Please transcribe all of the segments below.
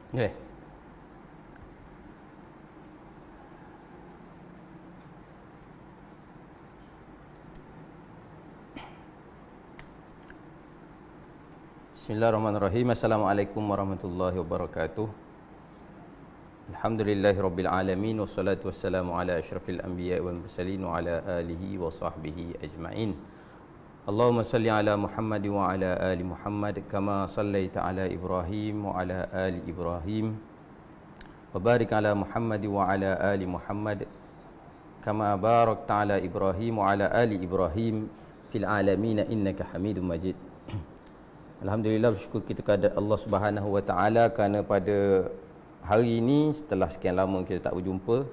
Boleh. Bismillahirrahmanirrahim. Assalamualaikum warahmatullahi wabarakatuh. Alhamdulillahirabbil alamin wassalatu wassalamu ala asyrafil anbiya'i wal mursalin wa ala alihi wa sahbihi ajma'in. Allahumma salli ala Muhammad wa ala ali Muhammad kama sallaita ala Ibrahim wa ala ali Ibrahim wa barik ala Muhammad wa ala ali Muhammad kama barakta ala Ibrahim wa ala ali Ibrahim fil alamin innaka Hamidum Majid. Alhamdulillah, bersyukur kita kepada Allah Subhanahu wa taala kerana pada hari ini setelah sekian lama kita tak berjumpa.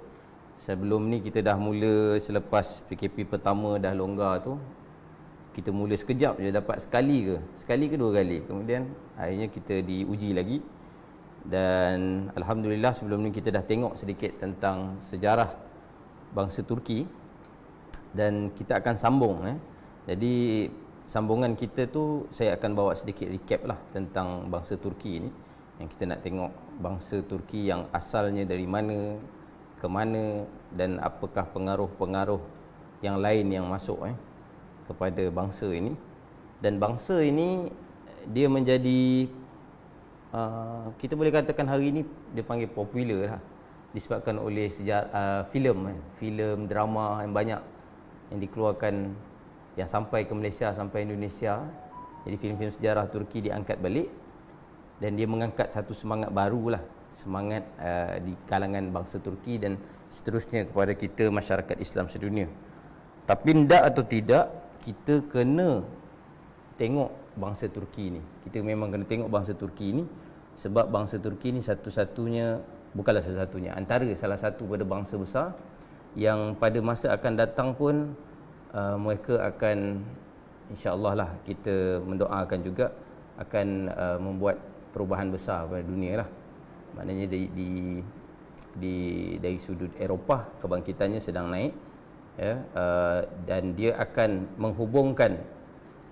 Sebelum ni kita dah mula, selepas PKP pertama dah longgar tu, kita mula sekejap je dapat sekali ke dua kali. Kemudian akhirnya kita diuji lagi. Dan alhamdulillah sebelum ni kita dah tengok sedikit tentang sejarah bangsa Turki dan kita akan sambung. Jadi sambungan kita tu saya akan bawa sedikit recap lah tentang bangsa Turki ni, yang kita nak tengok bangsa Turki yang asalnya dari mana ke mana dan apakah pengaruh-pengaruh yang lain yang masuk kepada bangsa ini. Dan bangsa ini dia menjadi kita boleh katakan hari ini dia panggil popular lah, disebabkan oleh filem drama yang banyak yang dikeluarkan, yang sampai ke Malaysia, sampai Indonesia. Jadi filem-filem sejarah Turki diangkat balik dan dia mengangkat satu semangat baru lah, semangat di kalangan bangsa Turki dan seterusnya kepada kita masyarakat Islam sedunia. Tapi tidak atau tidak, kita kena tengok bangsa Turki ni. Kita memang kena tengok bangsa Turki ni sebab bangsa Turki ni satu-satunya, bukanlah satu-satunya, antara salah satu pada bangsa besar yang pada masa akan datang pun mereka akan, insya-Allah lah, kita mendoakan juga akan membuat perubahan besar pada dunia lah. Maknanya dari sudut Eropah kebangkitannya sedang naik, ya, dan dia akan menghubungkan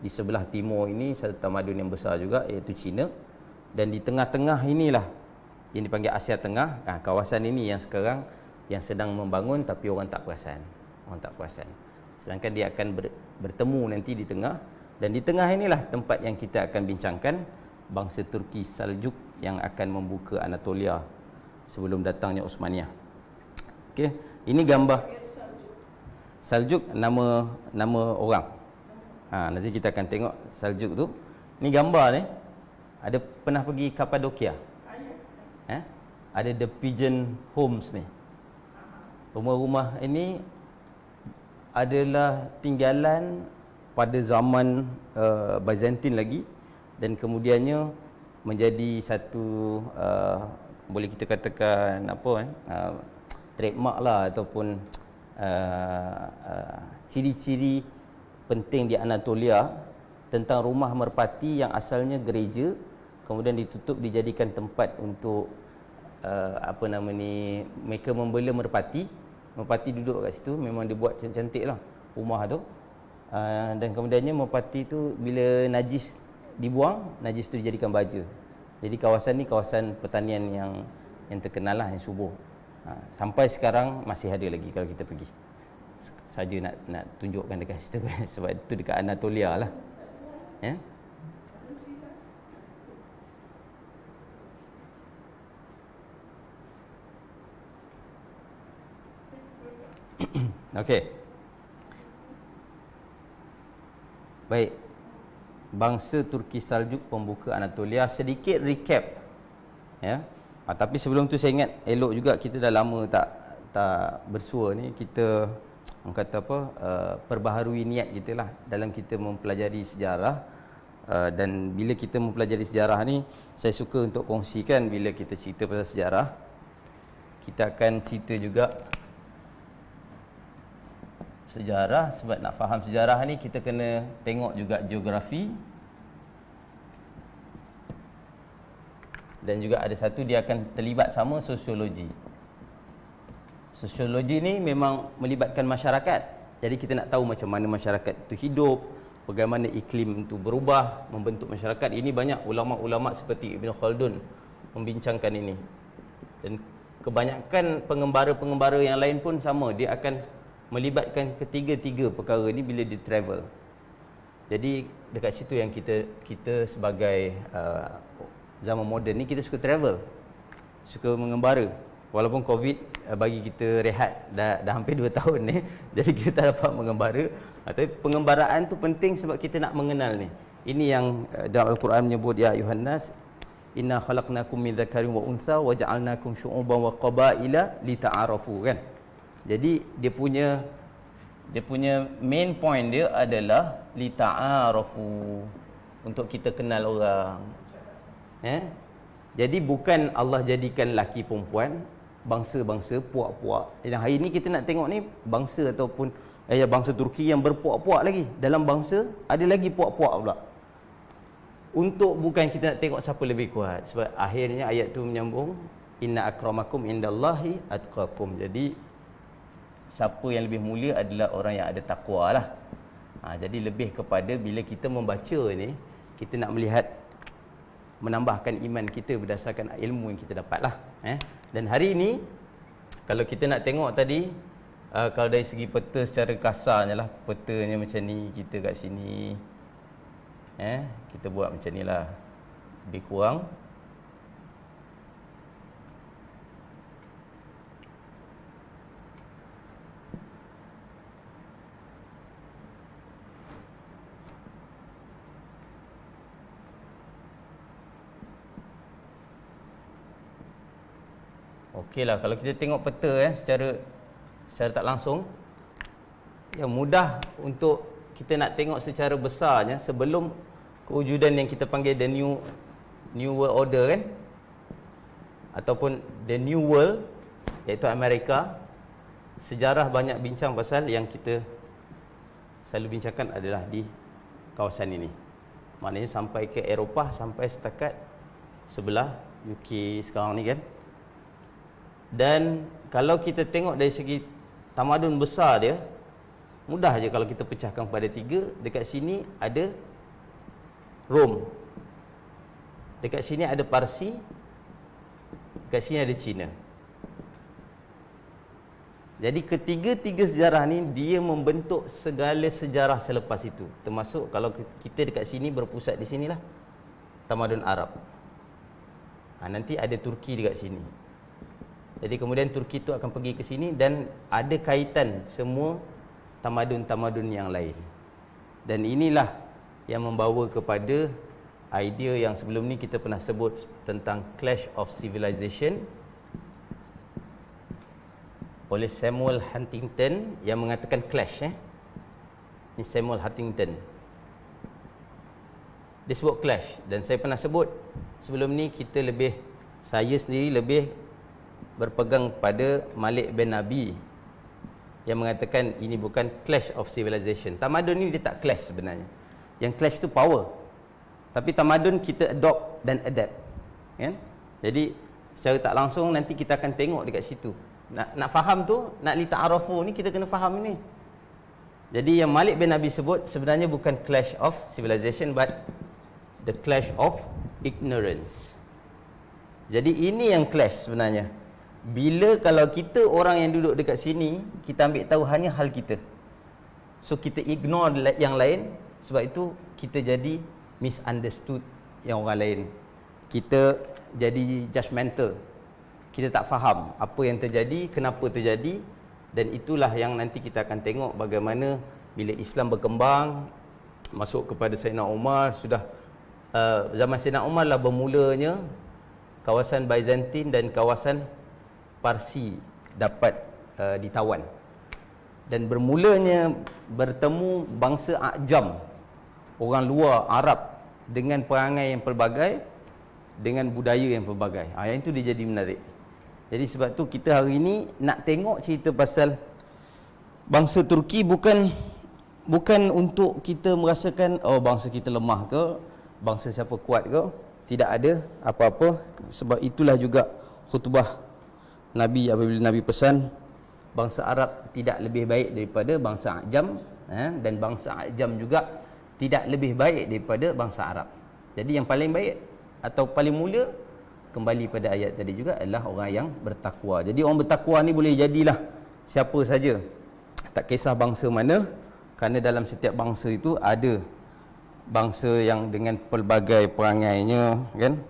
di sebelah timur ini satu tamadun yang besar juga, iaitu China. Dan di tengah-tengah inilah yang dipanggil Asia Tengah. Kawasan ini yang sekarang yang sedang membangun tapi orang tak perasan. Sedangkan dia akan bertemu nanti di tengah, dan di tengah inilah tempat yang kita akan bincangkan, bangsa Turki Saljuk yang akan membuka Anatolia sebelum datangnya Osmaniyah. Okey, ini gambar Saljuk, nama orang. Nanti kita akan tengok Saljuk tu. Ni gambar ni. Ada pernah pergi Kapadokia? Ada The Pigeon Homes ni. Rumah-rumah ini adalah tinggalan pada zaman Byzantine lagi, dan kemudiannya menjadi satu boleh kita katakan trademark lah, ataupun ciri-ciri penting di Anatolia tentang rumah merpati yang asalnya gereja, kemudian ditutup dijadikan tempat untuk mereka membela merpati. Merpati duduk kat situ, memang dibuat cantik lah rumah tu. Dan kemudiannya merpati tu bila najis dibuang, najis tu dijadikan baja. Jadi kawasan ni kawasan pertanian yang terkenal lah, yang subur. Sampai sekarang masih ada lagi kalau kita pergi. Saja nak tunjukkan dekat situ sebab itu dekat Anatolia lah. Ya. Okey. Baik. Bangsa Turki Saljuk pembuka Anatolia, sedikit recap. Ya. Tapi sebelum tu saya ingat elok juga, kita dah lama tak bersua ni, kita perbaharui niat kita lah dalam kita mempelajari sejarah. Dan bila kita mempelajari sejarah ni, saya suka untuk kongsikan, bila kita cerita pasal sejarah, kita akan cerita juga sejarah. Sebab nak faham sejarah ni, kita kena tengok juga geografi, dan juga ada satu dia akan terlibat sama sosiologi. Sosiologi ni memang melibatkan masyarakat. Jadi kita nak tahu macam mana masyarakat itu hidup, bagaimana iklim itu berubah membentuk masyarakat. Ini banyak ulama-ulama seperti Ibn Khaldun membincangkan ini. Dan kebanyakan pengembara-pengembara yang lain pun sama, dia akan melibatkan ketiga-tiga perkara ni bila dia travel. Jadi dekat situ yang kita sebagai zaman moden ni, kita suka travel, suka mengembara. Walaupun Covid bagi kita rehat dah hampir 2 tahun ni, jadi kita tak dapat mengembara. Tapi pengembaraan tu penting sebab kita nak mengenal ni. Ini yang dalam Al-Quran menyebut, ya ayuhan nas inna khalaqnakum min dzakarin wa untha wa ja'alnakum syu'uban wa qabaila lita'arafu, kan. Jadi dia punya main point dia adalah lita'arafu, untuk kita kenal orang. Jadi bukan Allah jadikan laki perempuan, bangsa-bangsa, puak-puak. Dan hari ni kita nak tengok ni bangsa ataupun bangsa Turki yang berpuak-puak lagi. Dalam bangsa ada lagi puak-puak pula. Untuk bukan kita nak tengok siapa lebih kuat, sebab akhirnya ayat tu menyambung, inna akramakum indallahi atqakum. Jadi siapa yang lebih mulia adalah orang yang ada takwa lah. Jadi lebih kepada bila kita membaca ni, kita nak melihat, menambahkan iman kita berdasarkan ilmu yang kita dapat lah. Dan hari ini kalau kita nak tengok tadi, kalau dari segi peta secara kasarnya lah, petanya macam ni, kita kat sini, kita buat macam ni lah, lebih kurang. Okey lah, kalau kita tengok peta secara tak langsung, yang mudah untuk kita nak tengok secara besarnya, sebelum kewujudan yang kita panggil the new world order, kan, ataupun the new world, iaitu Amerika. Sejarah banyak bincang pasal, yang kita selalu bincangkan adalah di kawasan ini. Maknanya sampai ke Eropah, sampai setakat sebelah UK sekarang ni, kan. Dan kalau kita tengok dari segi tamadun besar dia, mudah je kalau kita pecahkan pada 3. Dekat sini ada Rom, dekat sini ada Parsi, dekat sini ada Cina. Jadi ketiga-tiga sejarah ni dia membentuk segala sejarah selepas itu. Termasuk kalau kita dekat sini berpusat di sinilah tamadun Arab. Nanti ada Turki dekat sini. Jadi kemudian Turki itu akan pergi ke sini, dan ada kaitan semua tamadun-tamadun yang lain. Dan inilah yang membawa kepada idea yang sebelum ni kita pernah sebut tentang Clash of Civilization oleh Samuel Huntington, yang mengatakan clash. Ini Samuel Huntington, dia sebut clash. Dan saya pernah sebut sebelum ni, saya sendiri lebih berpegang pada Malik bin Nabi yang mengatakan ini bukan clash of civilization. Tamadun ni dia tak clash sebenarnya. Yang clash tu power. Tapi tamadun kita adopt dan adapt, kan? Jadi secara tak langsung nanti kita akan tengok dekat situ. Nak faham tu, nak li ta'arafu ni, kita kena faham ini. Jadi yang Malik bin Nabi sebut sebenarnya bukan clash of civilization, but the clash of ignorance. Jadi ini yang clash sebenarnya. Bila kalau kita orang yang duduk dekat sini, kita ambil tahu hanya hal kita, so kita ignore yang lain. Sebab itu kita jadi misunderstood yang orang lain. Kita jadi judgmental. Kita tak faham apa yang terjadi, kenapa terjadi. Dan itulah yang nanti kita akan tengok bagaimana bila Islam berkembang, masuk kepada Sayyidina Umar. Sudah zaman Sayyidina Umar lah bermulanya kawasan Byzantine dan kawasan Parsi dapat ditawan. Dan bermulanya bertemu bangsa Ajam, orang luar Arab, dengan perangai yang pelbagai, dengan budaya yang pelbagai. Yang itu dia jadi menarik. Jadi sebab tu kita hari ini nak tengok cerita pasal bangsa Turki, bukan untuk kita merasakan bangsa kita lemah ke, bangsa siapa kuat ke. Tidak ada apa-apa. Sebab itulah juga khutbah Nabi apabila Nabi pesan bangsa Arab tidak lebih baik daripada bangsa Ajam, dan bangsa Ajam juga tidak lebih baik daripada bangsa Arab. Jadi yang paling baik atau paling mulia kembali pada ayat tadi juga adalah orang yang bertakwa. Jadi orang bertakwa ni boleh jadilah siapa saja, tak kisah bangsa mana, kerana dalam setiap bangsa itu ada bangsa yang dengan pelbagai perangainya, kan,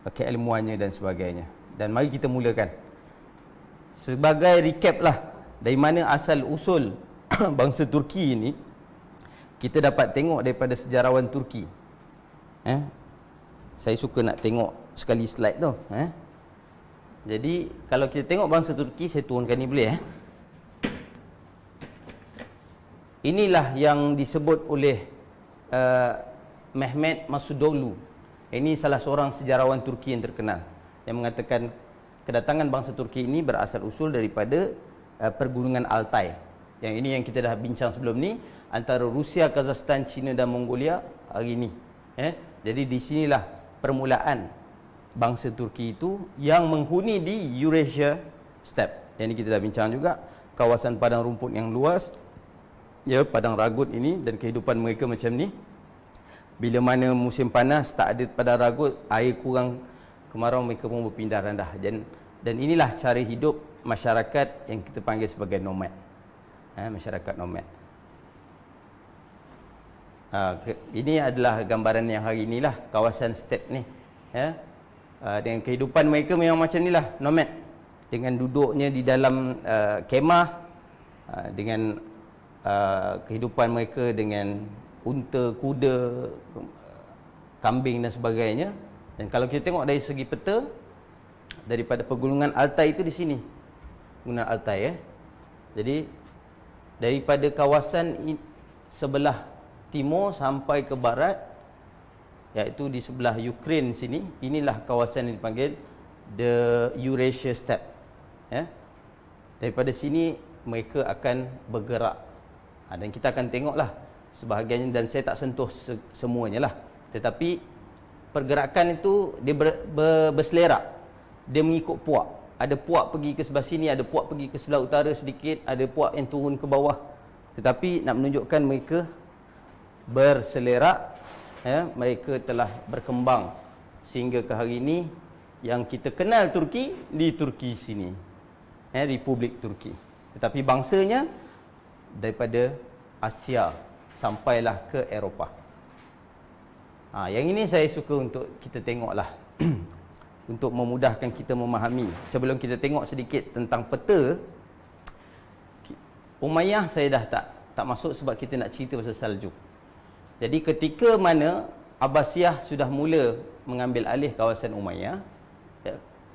keilmuannya dan sebagainya. Dan mari kita mulakan. Sebagai recap lah, dari mana asal usul bangsa Turki ini, kita dapat tengok daripada sejarawan Turki. Saya suka nak tengok sekali slide tu. Jadi kalau kita tengok bangsa Turki, saya turunkan ni boleh. Inilah yang disebut oleh Mehmet Masudoglu. Ini salah seorang sejarawan Turki yang terkenal, yang mengatakan kedatangan bangsa Turki ini berasal usul daripada pergunungan Altai. Yang ini yang kita dah bincang sebelum ni, antara Rusia, Kazakhstan, China dan Mongolia hari ini. Jadi di sinilah permulaan bangsa Turki itu yang menghuni di Eurasia Steppe. Yang ini kita dah bincang juga, kawasan padang rumput yang luas, ya, padang ragut ini, dan kehidupan mereka macam ni. Bila mana musim panas tak ada padang ragut, air kurang, kemarau, mereka pun berpindah randah. Dan inilah cara hidup masyarakat yang kita panggil sebagai nomad. Masyarakat nomad. Ini adalah gambaran yang hari inilah kawasan step ni. Dengan kehidupan mereka memang macam inilah, nomad. Dengan duduknya di dalam kemah, dengan kehidupan mereka dengan unta, kuda, kambing dan sebagainya. Dan kalau kita tengok dari segi peta, daripada pegunungan Altai itu di sini, pegunungan Altai. Jadi daripada kawasan sebelah timur sampai ke barat, iaitu di sebelah Ukraine sini, inilah kawasan yang dipanggil the Eurasia Steppe. Daripada sini mereka akan bergerak, dan kita akan tengoklah sebahagiannya, dan saya tak sentuh semuanya lah, tetapi pergerakan itu dia berselerak, dia mengikut puak. Ada puak pergi ke sebelah sini, ada puak pergi ke sebelah utara sedikit, ada puak yang turun ke bawah, tetapi nak menunjukkan mereka berselerak, mereka telah berkembang sehingga ke hari ini yang kita kenal Turki, di Turki sini, Republik Turki. Tetapi bangsanya daripada Asia sampailah ke Eropah. Yang ini saya suka untuk kita tengoklah untuk memudahkan kita memahami. Sebelum kita tengok sedikit tentang peta, Umayyah saya dah tak masuk sebab kita nak cerita pasal Saljuk. Jadi ketika mana Abbasiyah sudah mula mengambil alih kawasan Umayyah,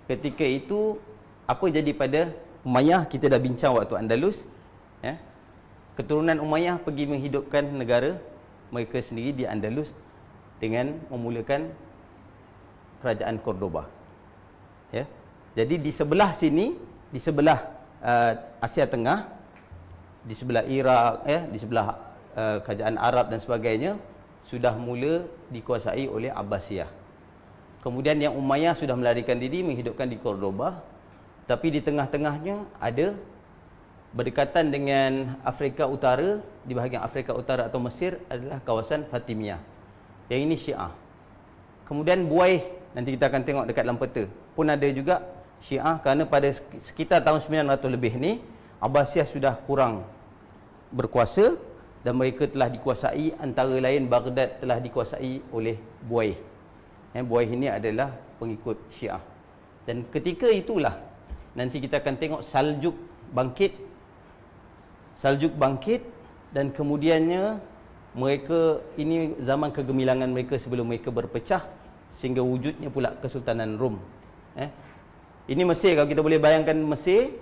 ketika itu apa jadi pada Umayyah, kita dah bincang waktu Andalus. Keturunan Umayyah pergi menghidupkan negara mereka sendiri di Andalus dengan memulakan kerajaan Cordoba. Jadi di sebelah sini, di sebelah Asia Tengah, di sebelah Iraq, di sebelah kerajaan Arab dan sebagainya, sudah mula dikuasai oleh Abbasiyah. Kemudian yang Umayyah sudah melarikan diri menghidupkan di Cordoba, tapi di tengah-tengahnya ada berdekatan dengan Afrika Utara, di bahagian Afrika Utara atau Mesir adalah kawasan Fatimiyah. Yang ini Syiah. Kemudian Buaih, nanti kita akan tengok dekat dalam peta, pun ada juga Syiah, kerana pada sekitar tahun 900 lebih ni Abbasiyah sudah kurang berkuasa dan mereka telah dikuasai, antara lain Baghdad telah dikuasai oleh Buaih. Buaih ini adalah pengikut Syiah. Dan ketika itulah nanti kita akan tengok Saljuk bangkit, dan kemudiannya mereka, ini zaman kegemilangan mereka sebelum mereka berpecah, sehingga wujudnya pula Kesultanan Rom. Ini Mesir, kalau kita boleh bayangkan Mesir,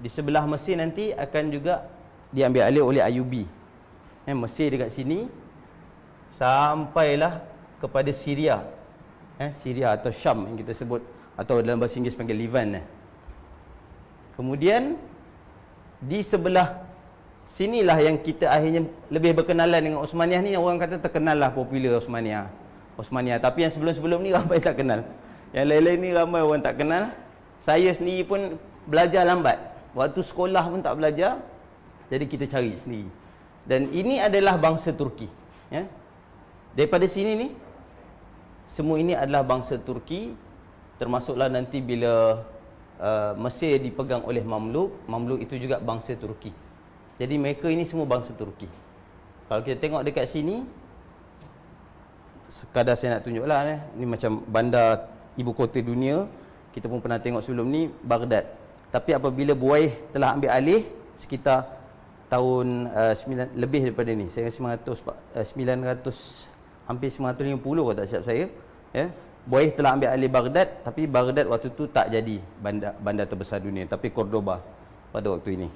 di sebelah Mesir nanti akan juga diambil alih oleh Ayubi. Mesir dekat sini sampailah kepada Syria, Syria atau Syam yang kita sebut, atau dalam bahasa Inggeris panggil Levan. Kemudian di sebelah sinilah yang kita akhirnya lebih berkenalan dengan Osmaniyah ni. Orang kata terkenal lah, popular Osmaniyah. Tapi yang sebelum-sebelum ni ramai tak kenal. Yang lain-lain ni ramai orang tak kenal. Saya sendiri pun belajar lambat. Waktu sekolah pun tak belajar. Jadi kita cari sendiri. Dan ini adalah bangsa Turki. Daripada sini ni, semua ini adalah bangsa Turki termasuklah nanti bila Mesir dipegang oleh Mamluk. Mamluk itu juga bangsa Turki. Jadi mereka ini semua bangsa Turki. Kalau kita tengok dekat sini, sekadar saya nak tunjuklah ni macam bandar ibu kota dunia. Kita pun pernah tengok sebelum ni, Baghdad. Tapi apabila Buaih telah ambil alih sekitar tahun lebih daripada ni, saya rasa 900 hampir 950 kalau tak silap saya, ya. Buaih telah ambil alih Baghdad, tapi Baghdad waktu tu tak jadi bandar terbesar dunia, tapi Cordoba pada waktu ini.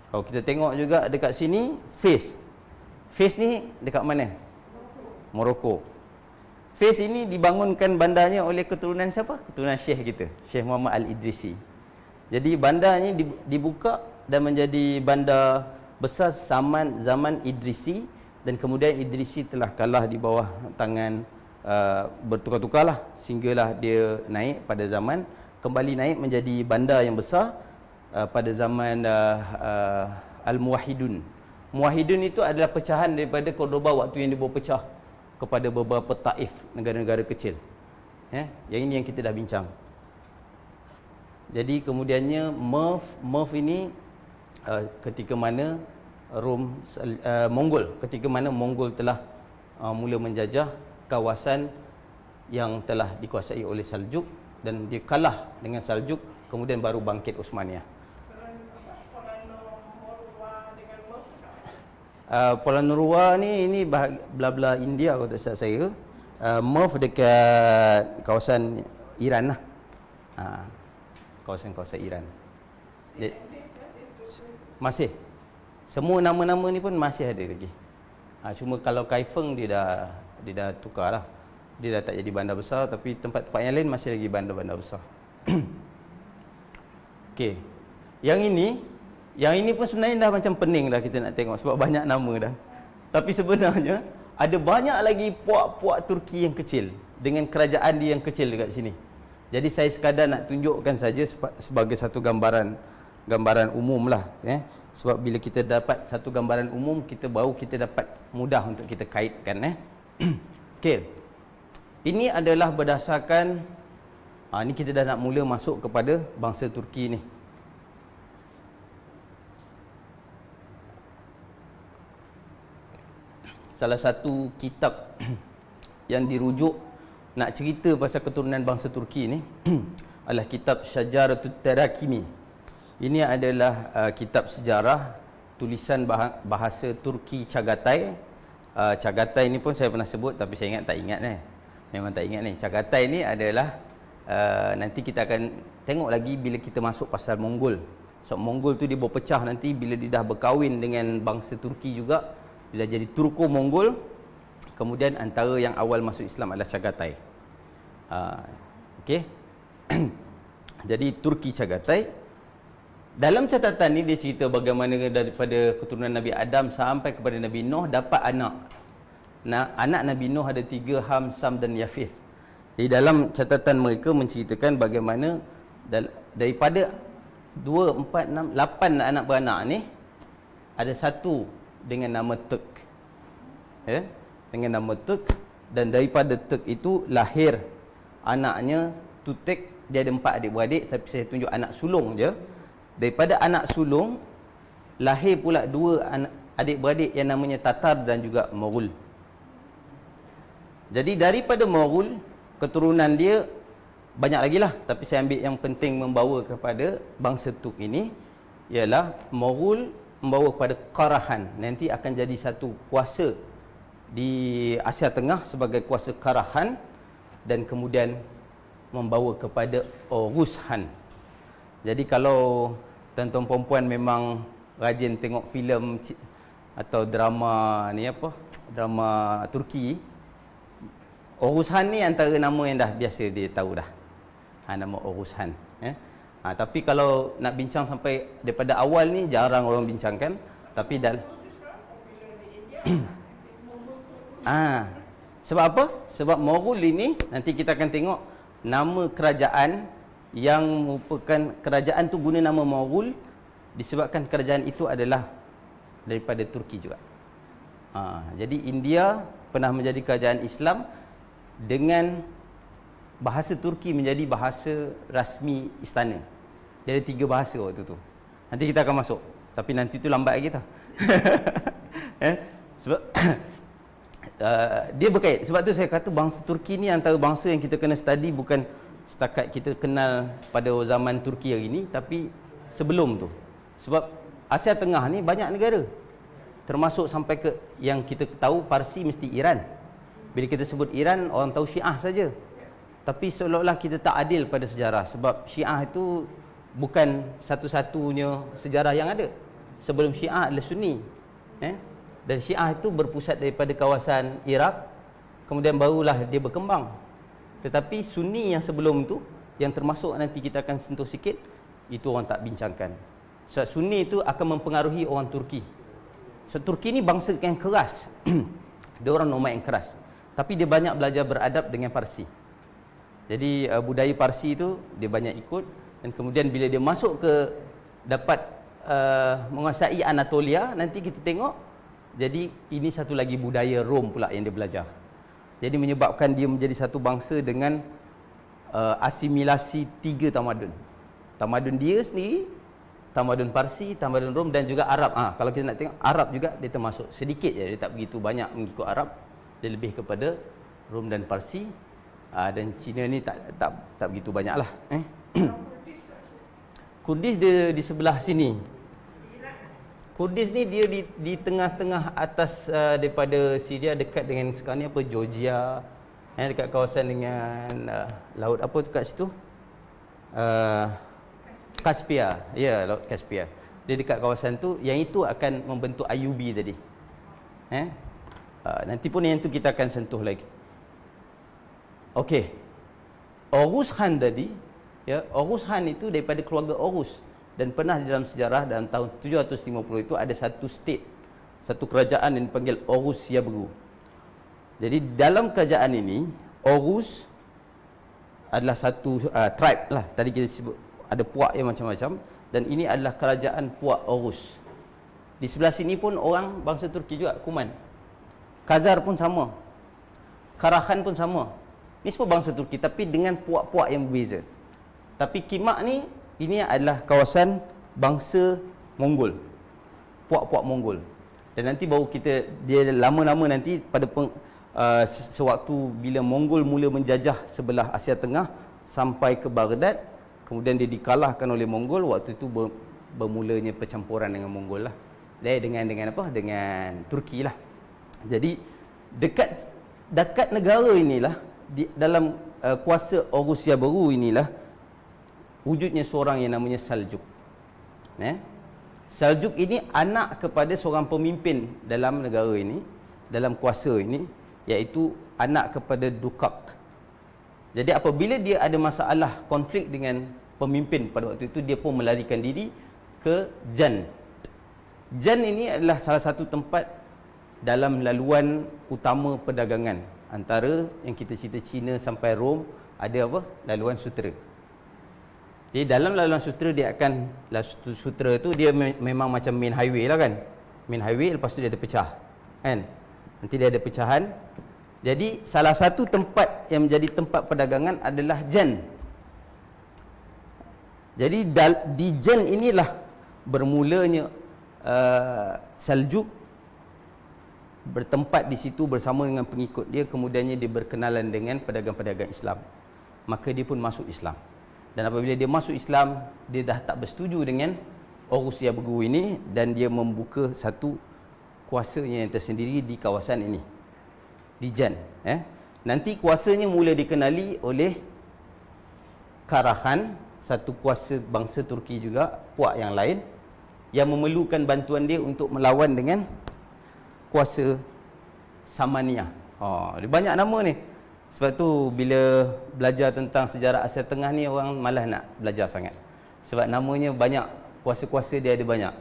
Kalau kita tengok juga dekat sini, Fez. Fez ni dekat mana? Morocco. Fez ini dibangunkan bandarnya oleh keturunan siapa? Keturunan Syekh kita, Syekh Muhammad Al-Idrisi. Jadi bandar ni dibuka dan menjadi bandar besar zaman Idrisi, dan kemudian Idrisi telah kalah di bawah tangan bertukar-tukarlah sehinggalah dia naik pada zaman, kembali naik menjadi bandar yang besar pada zaman Al-Muwahhidun. Muwahhidun itu adalah pecahan daripada Cordoba waktu yang dia berpecah kepada beberapa taif, negara-negara kecil. Ya, yang ini yang kita dah bincang. Jadi kemudiannya Merv ini ketika mana Mongol, ketika mana Mongol telah mula menjajah kawasan yang telah dikuasai oleh Saljuk, dan dia kalah dengan Saljuk, kemudian baru bangkit Uthmaniyah. Polonneruwa ni belah India kalau tak salah saya. Merv dekat kawasan Iran lah. Kawasan-kawasan Iran. Masih. Semua nama-nama ni pun masih ada lagi. Cuma kalau Kaifeng dia dah tukar lah. Dia dah tak jadi bandar besar, tapi tempat-tempat yang lain masih lagi bandar-bandar besar. Okey. Yang ini pun sebenarnya dah macam pening dah kita nak tengok sebab banyak nama dah. Tapi sebenarnya ada banyak lagi puak-puak Turki yang kecil dengan kerajaan dia yang kecil dekat sini. Jadi saya sekadar nak tunjukkan saja sebagai satu gambaran umum lah, sebab bila kita dapat satu gambaran umum, kita dapat mudah untuk kita kaitkan. Okey. Ini adalah berdasarkan ni kita dah nak mula masuk kepada bangsa Turki ni. Salah satu kitab yang dirujuk nak cerita pasal keturunan bangsa Turki ni adalah kitab Syajaratut Tarakimi. Ini adalah kitab sejarah tulisan bahasa Turki Chagatai. Chagatai ni pun saya pernah sebut tapi saya tak ingat Memang tak ingat ni. Chagatai ni adalah nanti kita akan tengok lagi bila kita masuk pasal Mongol. So Mongol tu dia berpecah nanti bila dia dah berkahwin dengan bangsa Turki juga. Dia dah jadi Turko-Mongol. Kemudian antara yang awal masuk Islam adalah Chagatai. Okey. Jadi Turki Chagatai. Dalam catatan ni dia cerita bagaimana daripada keturunan Nabi Adam sampai kepada Nabi Nuh dapat anak. Anak Nabi Nuh ada 3, Ham, Sam dan Yafith. Jadi dalam catatan mereka menceritakan bagaimana daripada 2, 4, 6, 8 anak beranak ni ada satu dengan nama Tek. Ya, dengan nama Tek, dan daripada Tek itu lahir anaknya Tutek. Dia ada 4 adik-beradik, tapi saya tunjuk anak sulung je. Daripada anak sulung lahir pula 2 adik-beradik yang namanya Tatar dan juga Moghul. Jadi daripada Moghul keturunan dia banyak lagi lah, tapi saya ambil yang penting membawa kepada bangsa Tuk ini ialah Moghul membawa kepada Karahan. Nanti akan jadi satu kuasa di Asia Tengah sebagai kuasa Karahan, dan kemudian membawa kepada Oghuz Khan. Jadi kalau tuan-tuan perempuan memang rajin tengok filem atau drama ni drama Turki, Oghuz Khan ni antara nama yang dah biasa dia tahu dah. Nama Oghuz Khan. Tapi kalau nak bincang sampai daripada awal ni jarang orang bincangkan. Tapi sebab apa? Sebab Moghul ini nanti kita akan tengok nama kerajaan yang merupakan kerajaan tu guna nama Moghul disebabkan kerajaan itu adalah daripada Turki juga. Jadi India pernah menjadi kerajaan Islam dengan bahasa Turki menjadi bahasa rasmi istana. Dia ada 3 bahasa waktu tu. Nanti kita akan masuk, tapi nanti tu lambat lagi tau. Sebab dia berkait. Sebab tu saya kata bangsa Turki ni antara bangsa yang kita kena study, bukan setakat kita kenal pada zaman Turki hari ni, tapi sebelum tu. Sebab Asia Tengah ni banyak negara, termasuk sampai ke yang kita tahu Parsi mesti Iran. Bila kita sebut Iran, orang tahu Syiah saja. Tapi seolah-olah kita tak adil pada sejarah, sebab Syiah itu bukan satu-satunya sejarah yang ada. Sebelum Syiah adalah Sunni. Dan Syiah itu berpusat daripada kawasan Iraq, kemudian barulah dia berkembang. Tetapi Sunni yang sebelum tu, yang termasuk nanti kita akan sentuh sikit, itu orang tak bincangkan. Sebab Sunni itu akan mempengaruhi orang Turki. So, Turki ni bangsa yang keras. Dia orang nomad yang keras. Tapi dia banyak belajar beradab dengan Parsi. Jadi budaya Parsi itu dia banyak ikut. Dan kemudian bila dia masuk ke dapat menguasai Anatolia, nanti kita tengok, jadi ini satu lagi budaya Rom pula yang dia belajar. Jadi menyebabkan dia menjadi satu bangsa dengan asimilasi 3 tamadun. Tamadun dia sendiri, tamadun Parsi, tamadun Rom, dan juga Arab. Kalau kita nak tengok, Arab juga dia termasuk. Sedikit je, dia tak begitu banyak mengikut Arab. Dia lebih kepada Rom dan Parsi. Dan Cina ni tak begitu banyak lah. Kurdis dia di sebelah sini. Kurdis ni dia di tengah-tengah atas daripada Syria, dekat dengan sekarang ni apa, Georgia, dekat kawasan dengan laut apa dekat situ, Kaspia. Ya, laut Kaspia. Dia dekat kawasan tu. Yang itu akan membentuk Ayubi tadi. Nanti pun yang tu kita akan sentuh lagi. Okey. Oghuz Khan tadi, ya, Oghuz Khan itu daripada keluarga Oghuz, dan pernah di dalam sejarah dalam tahun 750 itu ada satu state, satu kerajaan yang dipanggil Oghuz Siabru. Jadi dalam kerajaan ini Oghuz adalah satu tribe lah. Tadi kita sebut ada puak yang macam-macam, dan ini adalah kerajaan puak Oghuz. Di sebelah sini pun orang bangsa Turki juga, Kuman. Khazar pun sama. Karahan pun sama. Ini semua bangsa Turki tapi dengan puak-puak yang berbeza. Tapi Kimak ni, ini adalah kawasan bangsa Mongol. Puak-puak Mongol. Dan nanti baru dia lama-lama nanti pada sewaktu bila Mongol mula menjajah sebelah Asia Tengah sampai ke Baghdad, kemudian dia dikalahkan oleh Mongol, waktu itu bermulanya percampuran dengan Mongol lah. Dengan apa? Dengan Turki lah. Jadi dekat negara inilah, dalam kuasa Oghuz Siabru inilah wujudnya seorang yang namanya Saljuk. Saljuk ini anak kepada seorang pemimpin dalam negara ini, dalam kuasa ini, iaitu anak kepada Dukak. Jadi apabila dia ada masalah konflik dengan pemimpin pada waktu itu, dia pun melarikan diri ke Jan. Jan ini adalah salah satu tempat dalam laluan utama perdagangan antara yang kita cerita Cina sampai Rom, ada apa? Laluan sutera. Jadi dalam laluan sutera dia akan, sutera tu dia memang macam main highway lah kan. Main highway, lepas tu dia ada pecah kan. Nanti dia ada pecahan. Jadi salah satu tempat yang menjadi tempat perdagangan adalah Jan. Jadi di Jan inilah bermulanya Saljuk bertempat di situ bersama dengan pengikut dia. Kemudiannya dia berkenalan dengan pedagang-pedagang Islam, maka dia pun masuk Islam. Dan apabila dia masuk Islam, dia dah tak bersetuju dengan Oghuz Siabru ini, dan dia membuka satu kuasanya yang tersendiri di kawasan ini, di Jan. Nanti kuasanya mula dikenali oleh Karahan, satu kuasa bangsa Turki juga, puak yang lain, yang memerlukan bantuan dia untuk melawan dengan kuasa Samania. Dia banyak nama ni. Sebab tu bila belajar tentang sejarah Asia Tengah ni, orang malas nak belajar sangat. Sebab namanya banyak, kuasa-kuasa dia ada banyak.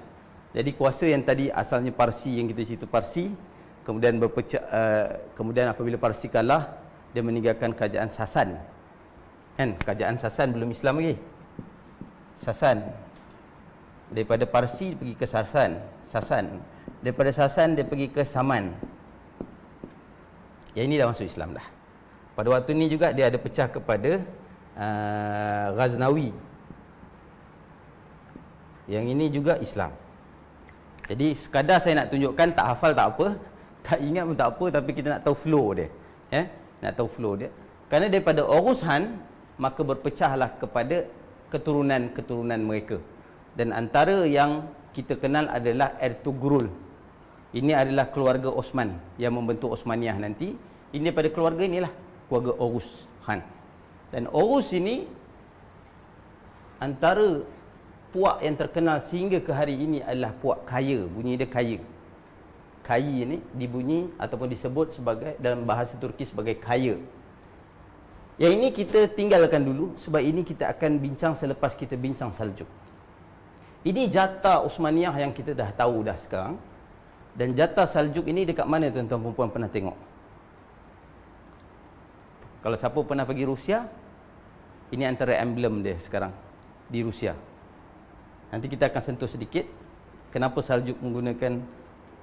Jadi kuasa yang tadi asalnya Parsi, yang kita cerita Parsi, kemudian berpecah, kemudian apabila Parsi kalah, dia meninggalkan kerajaan Sasan. Kan? Kerajaan Sasan belum Islam lagi. Sasan. Daripada Parsi pergi ke Sasan. Daripada Sasan dia pergi ke Saman. Yang ini dah masuk Islam dah. Pada waktu ni juga dia ada pecah kepada Ghaznawi. Yang ini juga Islam. Jadi sekadar saya nak tunjukkan, tak hafal tak apa, tak ingat pun tak apa, tapi kita nak tahu flow dia. Nak tahu flow dia. Kerana daripada Urus Han, maka berpecahlah kepada keturunan-keturunan mereka. Dan antara yang kita kenal adalah Ertugrul. Ini adalah keluarga Osman yang membentuk Osmaniyah nanti. Ini daripada keluarga inilah, keluarga Urus Han. Dan Urus ini antara puak yang terkenal sehingga ke hari ini adalah puak kaya. Bunyi dia kaya. Kaya ni dibunyi ataupun disebut sebagai, dalam bahasa Turki sebagai kaya. Yang ini kita tinggalkan dulu, sebab ini kita akan bincang selepas kita bincang Saljuk. Ini jata Osmaniyah yang kita dah tahu dah sekarang. Dan jata Saljuk ini dekat mana tuan-tuan perempuan pernah tengok? Kalau siapa pernah pergi Rusia, ini antara emblem dia sekarang di Rusia. Nanti kita akan sentuh sedikit kenapa Saljuk menggunakan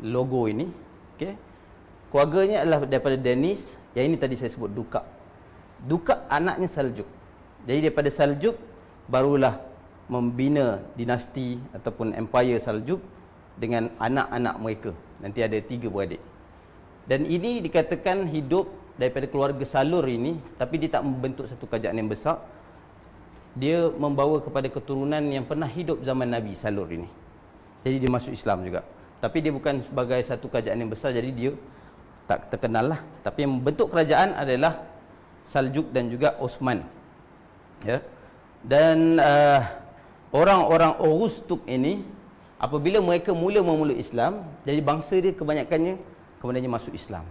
logo ini. Okey. Keluarganya adalah daripada Deniz, yang ini tadi saya sebut Duka. Duka anaknya Saljuk. Jadi daripada Saljuk barulah membina dinasti ataupun empire Saljuk dengan anak-anak mereka. Nanti ada 3 beradik. Dan ini dikatakan hidup daripada keluarga Salur ini, tapi dia tak membentuk satu kerajaan yang besar. Dia membawa kepada keturunan yang pernah hidup zaman Nabi Salur ini. Jadi dia masuk Islam juga. Tapi dia bukan sebagai satu kerajaan yang besar, jadi dia tak terkenal lah. Tapi yang membentuk kerajaan adalah Saljuk dan juga Osman. Ya. Dan orang-orang Urus-Tuk ini, apabila mereka mula memeluk Islam, jadi bangsa dia kebanyakannya masuk Islam.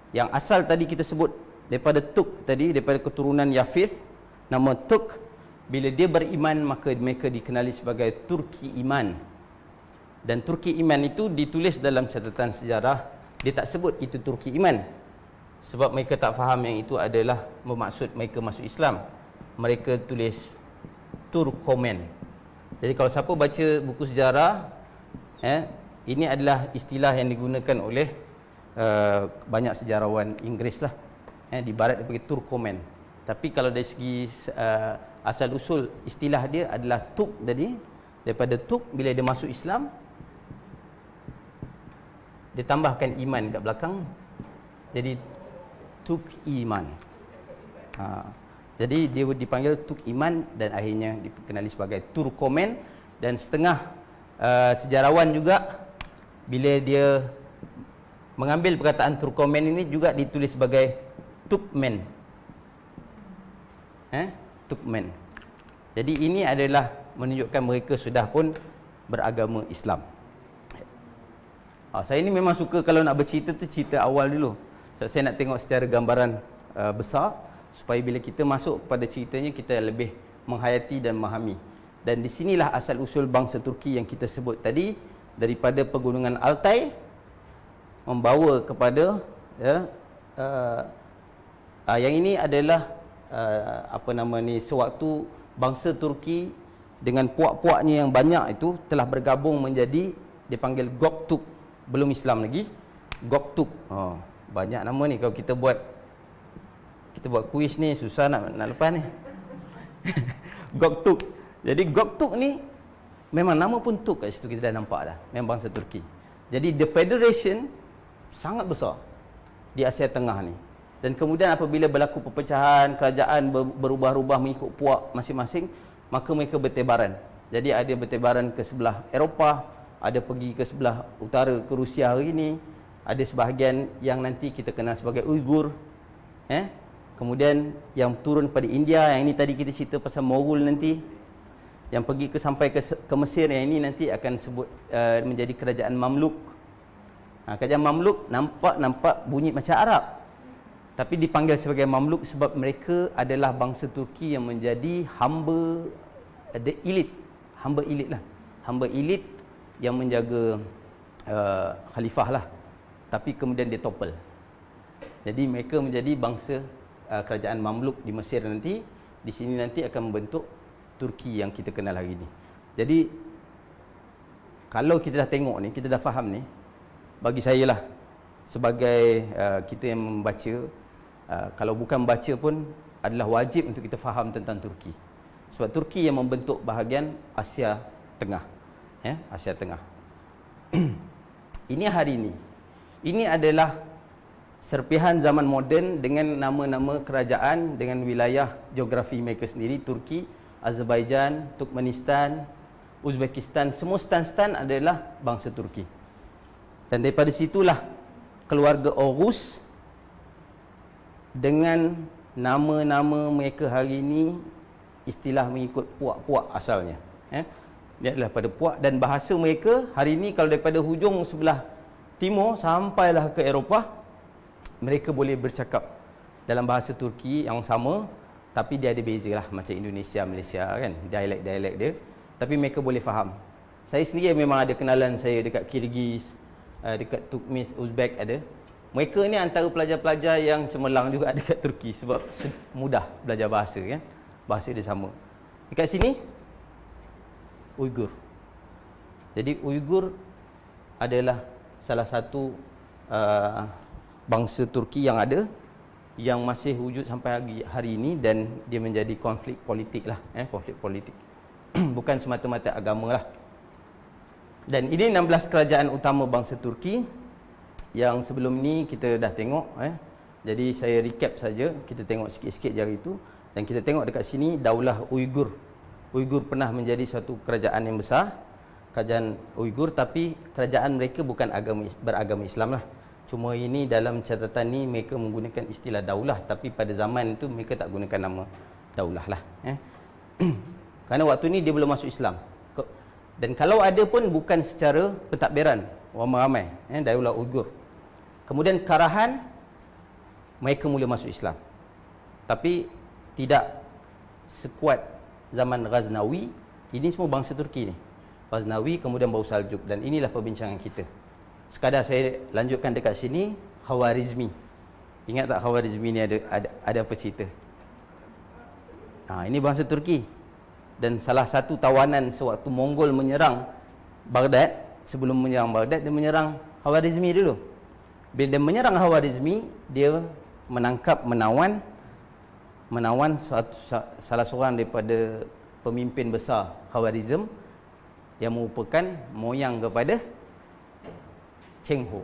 Yang asal tadi kita sebut daripada Tuk tadi, daripada keturunan Yafith, nama Tuk, bila dia beriman maka mereka dikenali sebagai Turki Iman. Dan Turki Iman itu ditulis dalam catatan sejarah, dia tak sebut itu Turki Iman, sebab mereka tak faham yang itu adalah bermaksud mereka masuk Islam. Mereka tulis Turkomen. Jadi kalau siapa baca buku sejarah, ini adalah istilah yang digunakan oleh banyak sejarawan Inggeris lah. Di barat dia panggil Turkomen. Tapi kalau dari segi asal usul istilah dia adalah Tuk tadi. Daripada Tuk, bila dia masuk Islam, dia tambahkan iman kat belakang, jadi Tuk Iman. Jadi dia dipanggil Tuk Iman dan akhirnya dikenali sebagai Turkomen. Dan setengah sejarawan juga, bila dia mengambil perkataan Turkomen ini juga ditulis sebagai Tukmen. Tukmen. Jadi ini adalah menunjukkan mereka sudah pun beragama Islam. Saya ni memang suka kalau nak bercerita tu cerita awal dulu. So, saya nak tengok secara gambaran besar, supaya bila kita masuk kepada ceritanya kita lebih menghayati dan memahami. Dan di sinilah asal usul bangsa Turki yang kita sebut tadi, daripada pegunungan Altai membawa kepada yang ini adalah sewaktu bangsa Turki dengan puak-puaknya yang banyak itu telah bergabung menjadi, dipanggil Göktürk. Belum Islam lagi, Göktürk. Banyak nama ni, kalau kita buat kuis ni susah nak lepas ni. Göktürk. Jadi Göktürk ni memang nama pun Turk kat situ, kita dah nampak dah, memang bangsa Turki. Jadi the federation sangat besar di Asia Tengah ni. Dan kemudian apabila berlaku perpecahan, kerajaan berubah-ubah mengikut puak masing-masing, maka mereka bertebaran. Jadi ada bertebaran ke sebelah Eropah, ada pergi ke sebelah utara, ke Rusia hari ini, ada sebahagian yang nanti kita kenal sebagai Uyghur. Kemudian yang turun pada India, yang ini tadi kita cerita pasal Mogul nanti, yang pergi sampai ke Mesir, yang ini nanti akan sebut menjadi kerajaan Mamluk. Kerajaan Mamluk nampak bunyi macam Arab, tapi dipanggil sebagai Mamluk sebab mereka adalah bangsa Turki yang menjadi hamba elit yang menjaga khalifah lah. Tapi kemudian dia topple. Jadi mereka menjadi bangsa kerajaan Mamluk di Mesir nanti. Di sini nanti akan membentuk Turki yang kita kenal hari ini. Jadi kalau kita dah tengok ni, kita dah faham ni, bagi saya lah, sebagai kita yang membaca kalau bukan baca pun adalah wajib untuk kita faham tentang Turki. Sebab Turki yang membentuk bahagian Asia Tengah. Asia Tengah. Ini hari ini. Ini adalah serpihan zaman moden dengan nama-nama kerajaan dengan wilayah geografi mereka sendiri. Turki, Azerbaijan, Turkmenistan, Uzbekistan, semua stan-stan adalah bangsa Turki. Dan daripada situlah keluarga Oghuz dengan nama-nama mereka hari ini istilah mengikut puak-puak asalnya. Dia adalah pada puak, dan bahasa mereka hari ini kalau daripada hujung sebelah timur sampailah ke Eropah, mereka boleh bercakap dalam bahasa Turki yang sama, tapi dia ada beza lah macam Indonesia, Malaysia kan, dialek-dialek dia, tapi mereka boleh faham. Saya sendiri memang ada kenalan saya dekat Kyrgyz, dekat Turkmen, Uzbek ada. Mereka ni antara pelajar-pelajar yang cemerlang juga dekat Turki sebab mudah belajar bahasa kan. Bahasa dia sama. Dekat sini Uyghur. Jadi Uyghur adalah salah satu bangsa Turki yang ada, yang masih wujud sampai hari ini, dan dia menjadi konflik politik lah, konflik politik. Bukan semata-mata agama lah. Dan ini 16 kerajaan utama bangsa Turki yang sebelum ni kita dah tengok. Jadi saya recap saja, kita tengok sikit-sikit jari itu, dan kita tengok dekat sini Daulah Uyghur. Uyghur pernah menjadi satu kerajaan yang besar, kerajaan Uyghur, tapi kerajaan mereka bukan beragama Islam lah. Cuma ini dalam catatan ni mereka menggunakan istilah daulah, tapi pada zaman itu mereka tak gunakan nama daulah lah. Kerana waktu ni dia belum masuk Islam. Dan kalau ada pun bukan secara pentadbiran, ramai-ramai, Daulah Uyghur. Kemudian Karahan, mereka mula masuk Islam. Tapi tidak sekuat zaman Ghaznawi. Ini semua bangsa Turki ni. Ghaznawi, kemudian Bau Saljuk, dan inilah perbincangan kita. Sekadar saya lanjutkan dekat sini, Khawarizmi. Ingat tak Khawarizmi ni ada apa cerita? Ini bangsa Turki. Dan salah satu tawanan sewaktu Mongol menyerang Baghdad, sebelum menyerang Baghdad, dia menyerang Khawarizmi dulu. Bila dia menyerang Khawarizmi, dia menangkap, menawan salah seorang daripada pemimpin besar Khawarizm yang merupakan moyang kepada Cheng Ho.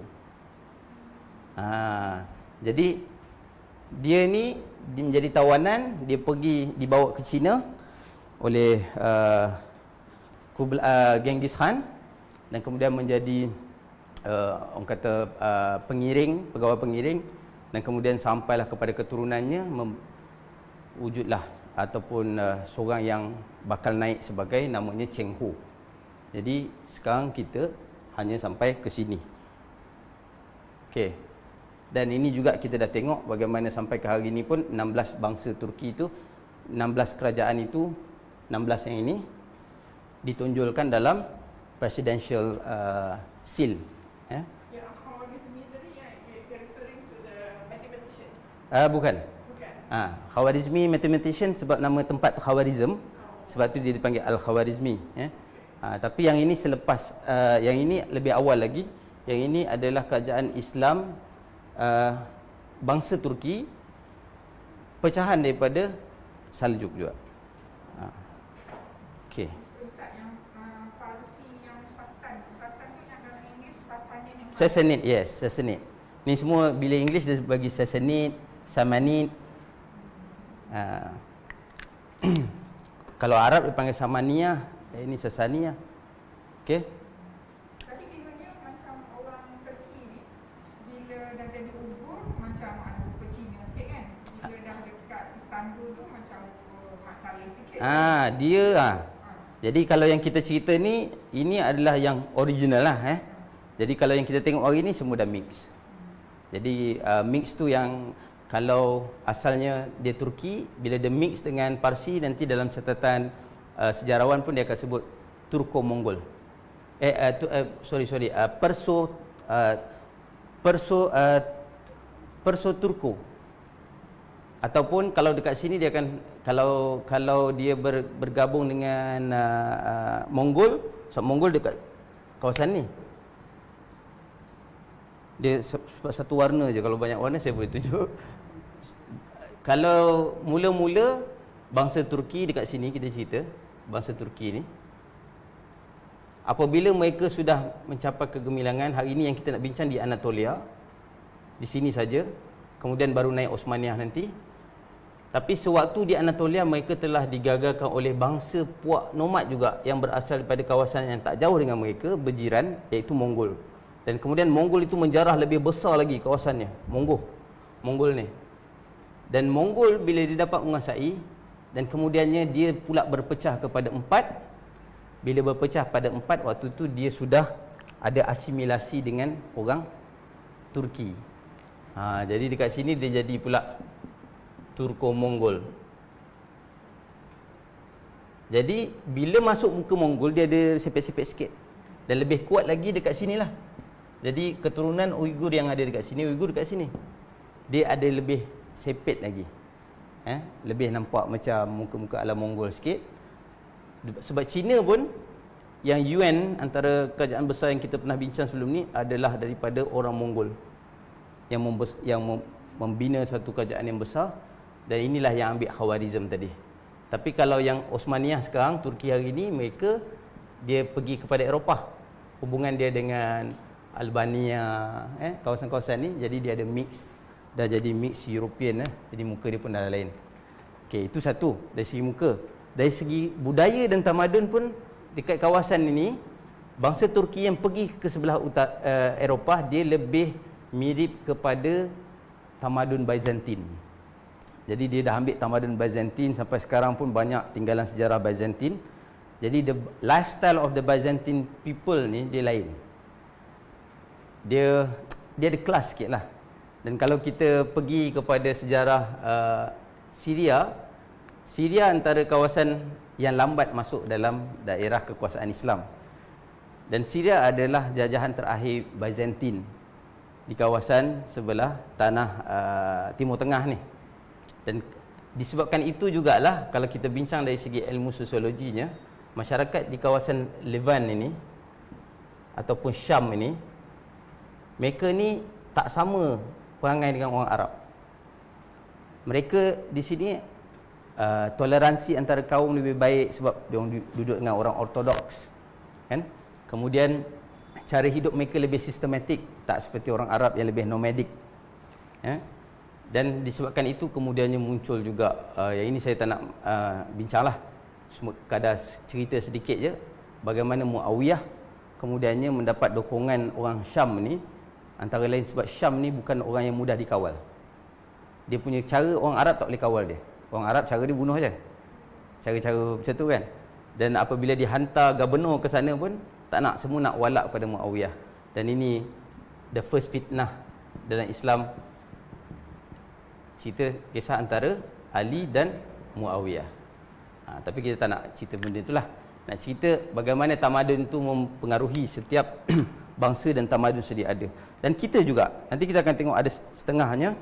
Jadi dia ni menjadi tawanan, dia dibawa ke China oleh Genghis Khan, dan kemudian menjadi orang kata pegawai pengiring, dan kemudian sampailah kepada keturunannya, wujudlah ataupun seorang yang bakal naik sebagai namanya Cheng Ho. Jadi sekarang kita hanya sampai ke sini. Okey. Dan ini juga kita dah tengok bagaimana sampai ke hari ini pun 16 bangsa Turki itu, 16 kerajaan itu, 16 yang ini ditonjolkan dalam presidential seal. Bukan. Khawarizmi mathematician sebab nama tempat Khawarizm, sebab tu dia dipanggil Al-Khawarizmi. Tapi yang ini selepas, yang ini lebih awal lagi. Yang ini adalah kerajaan Islam bangsa Turki, pecahan daripada Saljuk juga. Okey. Ustaz, yang Farsi yang Sasan tu yang dalam English Sasanid ni. Sassanid, yes, Sassanid. Ni semua bila English dia bagi Sassanid, Samanid. Kalau Arab dia panggil Samaniyah, ini Sasaniyah. Okey. Tadi tengoknya macam orang Turki ni bila dah jadi Uyghur macam ada rupa Cina sikit kan. Bila dah dekat Istanbul tu macam Mat Salleh sikit. Dia Jadi kalau yang kita cerita ni, ini adalah yang original lah. Jadi kalau yang kita tengok hari ni semua dah mix. Jadi mix tu yang kalau asalnya dia Turki, bila dia mix dengan Parsi, nanti dalam catatan sejarawan pun dia akan sebut Turko-Mongol. Perso-Turko. Ataupun kalau dekat sini dia akan, kalau dia bergabung dengan Mongol, sebab Mongol dekat kawasan ni. Dia satu warna je, kalau banyak warna saya boleh tunjuk. Kalau mula-mula bangsa Turki dekat sini, kita cerita bangsa Turki ni, apabila mereka sudah mencapai kegemilangan, hari ini yang kita nak bincang di Anatolia, di sini saja, kemudian baru naik Osmaniyah nanti. Tapi sewaktu di Anatolia, mereka telah digagalkan oleh bangsa puak nomad juga yang berasal daripada kawasan yang tak jauh dengan mereka, berjiran, iaitu Mongol. Dan kemudian Mongol itu menjarah lebih besar lagi kawasannya, Mongol ni. Dan Mongol bila dia dapat menguasai, dan kemudiannya dia pula berpecah kepada 4. Bila berpecah pada 4, waktu tu dia sudah ada asimilasi dengan orang Turki. Jadi dekat sini dia jadi pula Turko-Mongol. Jadi bila masuk muka Mongol, dia ada sepet-sepet sikit. Dan lebih kuat lagi dekat sinilah. Jadi keturunan Uighur yang ada dekat sini, Uighur dekat sini, dia ada lebih sepet lagi. Lebih nampak macam muka-muka ala Mongol sikit. Sebab Cina pun, yang Yuan, antara kerajaan besar yang kita pernah bincang sebelum ni, adalah daripada orang Mongol yang membina satu kerajaan yang besar. Dan inilah yang ambil Khawarizm tadi. Tapi kalau yang Osmaniyah sekarang, Turki hari ini, mereka dia pergi kepada Eropah. Hubungan dia dengan Albania, kawasan-kawasan ni, jadi dia ada mix. Dah jadi mix European, jadi muka dia pun dah lain. Okey, itu satu dari segi muka. Dari segi budaya dan tamadun pun, dekat kawasan ini, bangsa Turki yang pergi ke sebelah Eropah, dia lebih mirip kepada tamadun Byzantine. Jadi dia dah ambil tamadun Byzantine, sampai sekarang pun banyak tinggalan sejarah Byzantine. Jadi the lifestyle of the Byzantine people ni dia lain. Dia ada kelas sikit lah. Dan kalau kita pergi kepada sejarah Syria antara kawasan yang lambat masuk dalam daerah kekuasaan Islam. Dan Syria adalah jajahan terakhir Byzantine di kawasan sebelah tanah Timur Tengah ni. Dan disebabkan itu jugalah, kalau kita bincang dari segi ilmu sosiologinya, masyarakat di kawasan Levant ini ataupun Syam ini, mereka ni tak sama perangai dengan orang Arab. Mereka di sini toleransi antara kaum lebih baik sebab dia duduk dengan orang ortodoks, kan? Kemudian cara hidup mereka lebih sistematik, tak seperti orang Arab yang lebih nomadik, Dan disebabkan itu kemudiannya muncul juga yang ini saya tak nak bincanglah, kadar cerita sedikit je bagaimana Muawiyah kemudiannya mendapat dukungan orang Syam ni, antara lain sebab Syam ni bukan orang yang mudah dikawal. Dia punya cara, orang Arab tak boleh kawal dia. Orang Arab cara dia bunuh je, cara-cara macam tu kan. Dan apabila dihantar gubernur ke sana pun tak nak, semua nak walak pada Muawiyah. Dan ini the first fitnah dalam Islam, cerita kisah antara Ali dan Muawiyah. Tapi kita tak nak cerita benda itulah. Nak cerita bagaimana tamadun itu mempengaruhi setiap bangsa dan tamadun sedia ada. Dan kita juga, nanti kita akan tengok ada setengahnya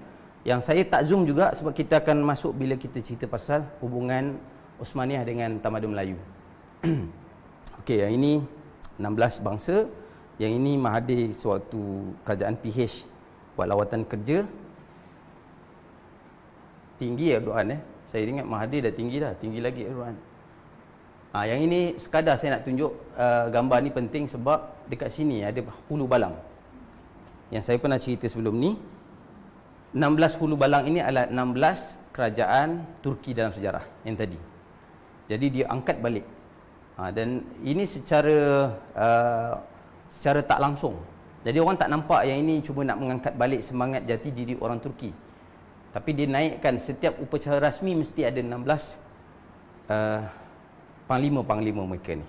yang saya tak zoom juga sebab kita akan masuk bila kita cerita pasal hubungan Osmaniyah dengan tamadun Melayu. Okey, yang ini 16 bangsa. Yang ini Mahathir sewaktu kerajaan PH buat lawatan kerja. Tinggi Erdogan Saya ingat Mahathir dah tinggi lagi Erdogan. Yang ini sekadar saya nak tunjuk gambar ni penting sebab dekat sini ada hulu balang. Yang saya pernah cerita sebelum ni, 16 hulu balang ini adalah 16 kerajaan Turki dalam sejarah yang tadi. Jadi dia angkat balik. Dan ini secara tak langsung. Jadi orang tak nampak yang ini cuma nak mengangkat balik semangat jati diri orang Turki. Tapi dia naikkan setiap upacara rasmi mesti ada 16 panglima-panglima mereka ni.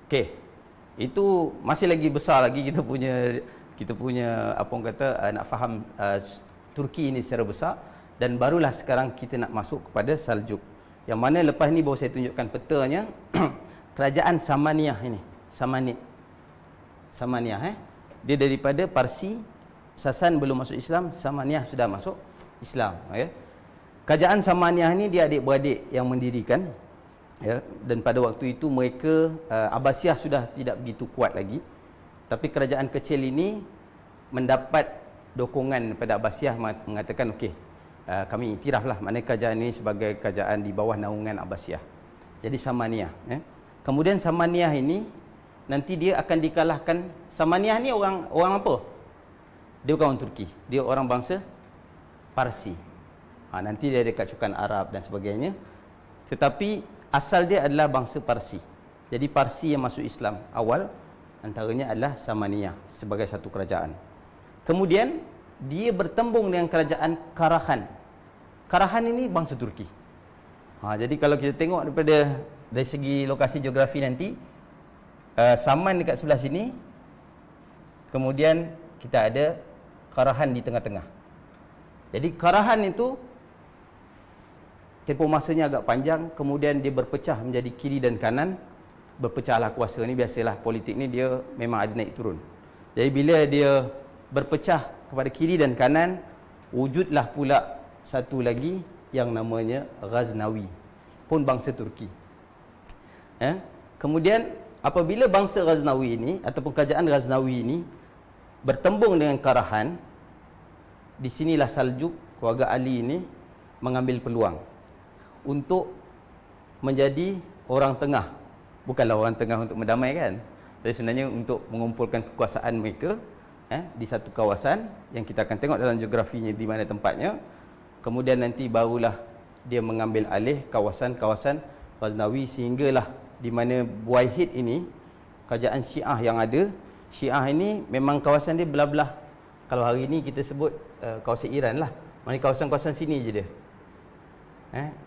Okey. Itu masih lagi besar lagi kita punya apa orang kata nak faham Turki ini secara besar, dan barulah sekarang kita nak masuk kepada Saljuk. Yang mana lepas ni baru saya tunjukkan petanya kerajaan Samaniyah ini. Samaniyah dia daripada Parsi. Sasan belum masuk Islam, Samaniyah sudah masuk Islam. Kerajaan Samaniyah ni dia adik-beradik yang mendirikan, dan pada waktu itu mereka Abbasiyah sudah tidak begitu kuat lagi, tapi kerajaan kecil ini mendapat dokongan daripada Abbasiyah mengatakan okey, kami iktiraflah mana kerajaan ini sebagai kerajaan di bawah naungan Abbasiyah. Jadi Samaniyah. Kemudian Samaniyah ini nanti dia akan dikalahkan. Samaniyah ni orang apa? Dia bukan orang Turki. Dia orang bangsa Parsi. Nanti dia ada kacukan Arab dan sebagainya. Tetapi asal dia adalah bangsa Parsi. Jadi Parsi yang masuk Islam awal antaranya adalah Samaniyah sebagai satu kerajaan. Kemudian dia bertembung dengan kerajaan Karahan. Karahan ini bangsa Turki. Jadi kalau kita tengok dari segi lokasi geografi nanti, Saman dekat sebelah sini, kemudian kita ada Karahan di tengah-tengah. Jadi Karahan itu tempoh masanya agak panjang, kemudian dia berpecah menjadi kiri dan kanan. Berpecahlah kuasa ni, biasalah politik ni dia memang ada naik turun. Jadi bila dia berpecah kepada kiri dan kanan, wujudlah pula satu lagi yang namanya Ghaznawi, pun bangsa Turki. Kemudian apabila bangsa Ghaznawi ini ataupun kerajaan Ghaznawi ini bertembung dengan Karahan, di sinilah Saljuk, keluarga Ali ini mengambil peluang untuk menjadi orang tengah. Bukanlah orang tengah untuk mendamaikan, tapi sebenarnya untuk mengumpulkan kekuasaan mereka di satu kawasan yang kita akan tengok dalam geografinya di mana tempatnya. Kemudian nanti barulah dia mengambil alih kawasan-kawasan Ghaznawi, sehinggalah di mana Buaihid ini, kerajaan Syiah yang ada. Syiah ini memang kawasan dia belah-belah. Kalau hari ini kita sebut kawasan Iran lah. Mana kawasan-kawasan sini je dia.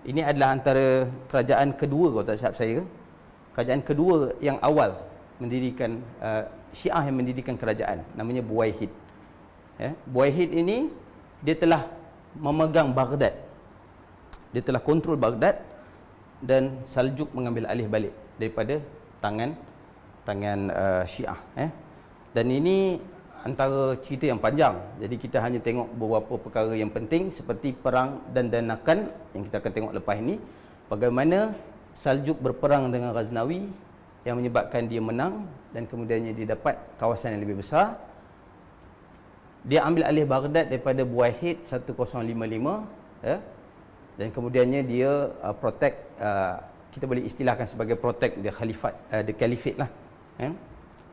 Ini adalah antara kerajaan kedua, kalau tak silap saya, kerajaan kedua yang awal mendirikan Syiah yang mendirikan kerajaan, namanya Buaihid. Buaihid ini dia telah memegang Baghdad. Dia telah kontrol Baghdad dan Saljuk mengambil alih balik daripada tangan Syiah. Dan ini antara cerita yang panjang. Jadi kita hanya tengok beberapa perkara yang penting seperti perang dan danakan yang kita akan tengok lepas ini. Bagaimana Saljuk berperang dengan Ghaznawi yang menyebabkan dia menang dan kemudiannya dia dapat kawasan yang lebih besar. Dia ambil alih Baghdad daripada Buaihid 1055, dan kemudiannya dia protect, kita boleh istilahkan sebagai protect the khalifat, the caliphate lah.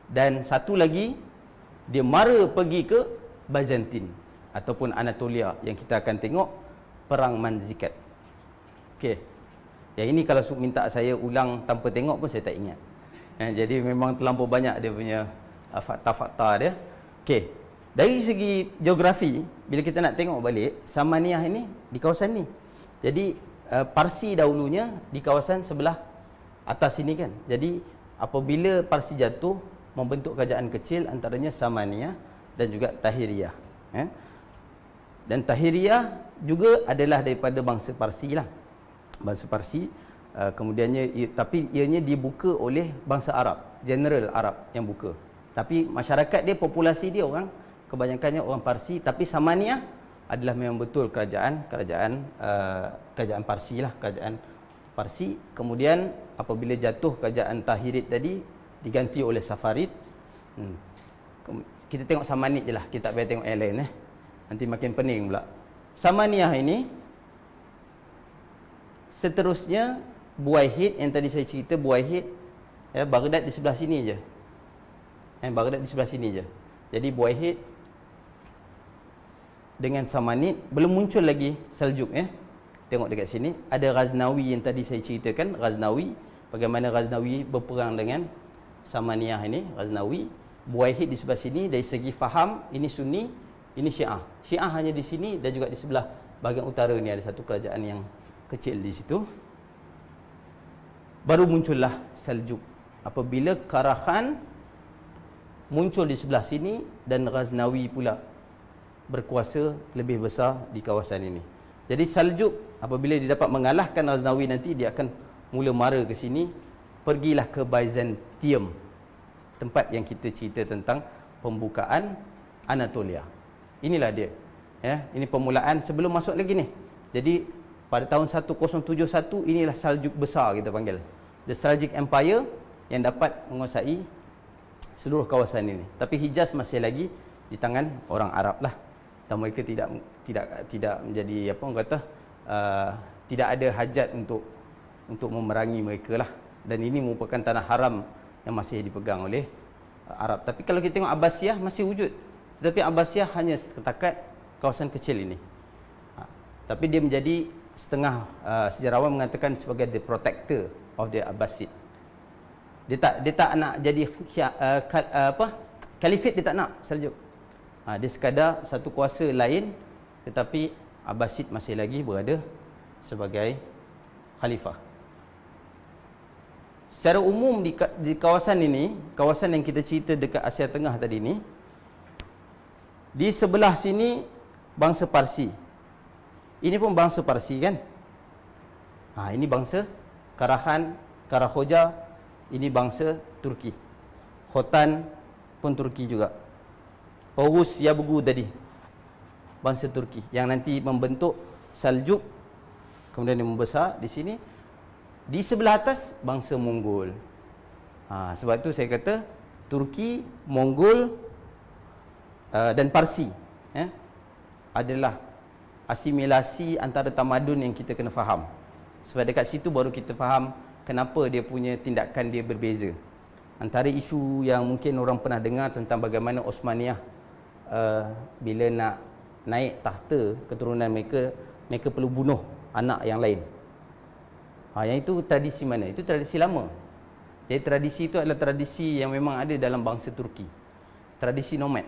Dan satu lagi, dia mara pergi ke Byzantine ataupun Anatolia yang kita akan tengok perang Manzikat. Okey. Yang ini kalau minta saya ulang tanpa tengok pun saya tak ingat. Jadi memang terlampau banyak dia punya fakta-fakta dia. Okey. Dari segi geografi, bila kita nak tengok balik, Samaniyah ini di kawasan ni. Jadi Parsi dahulunya di kawasan sebelah atas sini kan. Jadi apabila Parsi jatuh, membentuk kerajaan kecil antaranya Samaniyah dan juga Tahiriyah. Dan Tahiriyah juga adalah daripada bangsa Parsi lah. Bangsa Parsi. Kemudiannya, tapi ianya dibuka oleh bangsa Arab, general Arab yang buka. Tapi masyarakat dia, populasi dia kebanyakannya orang Parsi. Tapi Samaniyah adalah memang betul kerajaan Parsi lah, kerajaan Parsi. Kemudian apabila jatuh kerajaan Tahirid tadi, diganti oleh Safarid. Kita tengok Samanid je lah, kita tak payah tengok yang lain. Nanti makin pening pula. Samaniyah ini, seterusnya Buaihid yang tadi saya cerita, Buaihid, Baghdad di sebelah sini je. Baghdad di sebelah sini je. Jadi Buaihid dengan Samanid, belum muncul lagi Saljuk. Tengok dekat sini, ada Ghaznawi yang tadi saya ceritakan. Ghaznawi, bagaimana Ghaznawi berperang dengan Samaniyah ini, Ghaznawi. Buaihid di sebelah sini, dari segi faham, ini Sunni, ini Syiah. Syiah hanya di sini dan juga di sebelah bahagian utara ni ada satu kerajaan yang kecil di situ. Baru muncullah Saljuk. Apabila Karahan muncul di sebelah sini dan Ghaznawi pula berkuasa lebih besar di kawasan ini. Jadi Saljuk apabila dia dapat mengalahkan Ghaznawi nanti, dia akan mula mara ke sini, pergilah ke Byzantium, tempat yang kita cerita tentang pembukaan Anatolia. Inilah dia. Ini permulaan sebelum masuk lagi ni. Jadi pada tahun 1071 inilah Saljuk besar kita panggil. The Seljuk Empire yang dapat menguasai seluruh kawasan ini. Tapi Hijaz masih lagi di tangan orang Arab lah. dan mereka tidak menjadi apa orang kata tidak ada hajat untuk memerangi mereka lah. Dan ini merupakan tanah haram yang masih dipegang oleh Arab. Tapi kalau kita tengok Abbasiyah masih wujud, tetapi Abbasiyah hanya setakat kawasan kecil ini. Tapi dia menjadi setengah sejarawan mengatakan sebagai the protector of the Abbasid. Dia tak nak jadi khalifat, dia tak nak Seljuk. Dia sekadar satu kuasa lain, tetapi Abbasid masih lagi berada sebagai khalifah. Secara umum di kawasan ini, kawasan yang kita cerita dekat Asia Tengah tadi ni, di sebelah sini bangsa Parsi. Ini pun bangsa Parsi kan? Ini bangsa Karahan, Karahoja, ini bangsa Turki. Khotan pun Turki juga. Urus Yabugu tadi, bangsa Turki yang nanti membentuk Saljuk, kemudian dia membesar di sini. Di sebelah atas bangsa Mongol. Sebab itu saya kata Turki, Mongol dan Parsi adalah asimilasi antara tamadun yang kita kena faham. Sebab dekat situ baru kita faham kenapa dia punya tindakan dia berbeza. Antara isu yang mungkin orang pernah dengar tentang bagaimana Osmaniyah bila nak naik tahta keturunan mereka perlu bunuh anak yang lain. Yang itu tradisi mana? Itu tradisi lama. Jadi tradisi itu adalah tradisi yang memang ada dalam bangsa Turki. Tradisi nomad.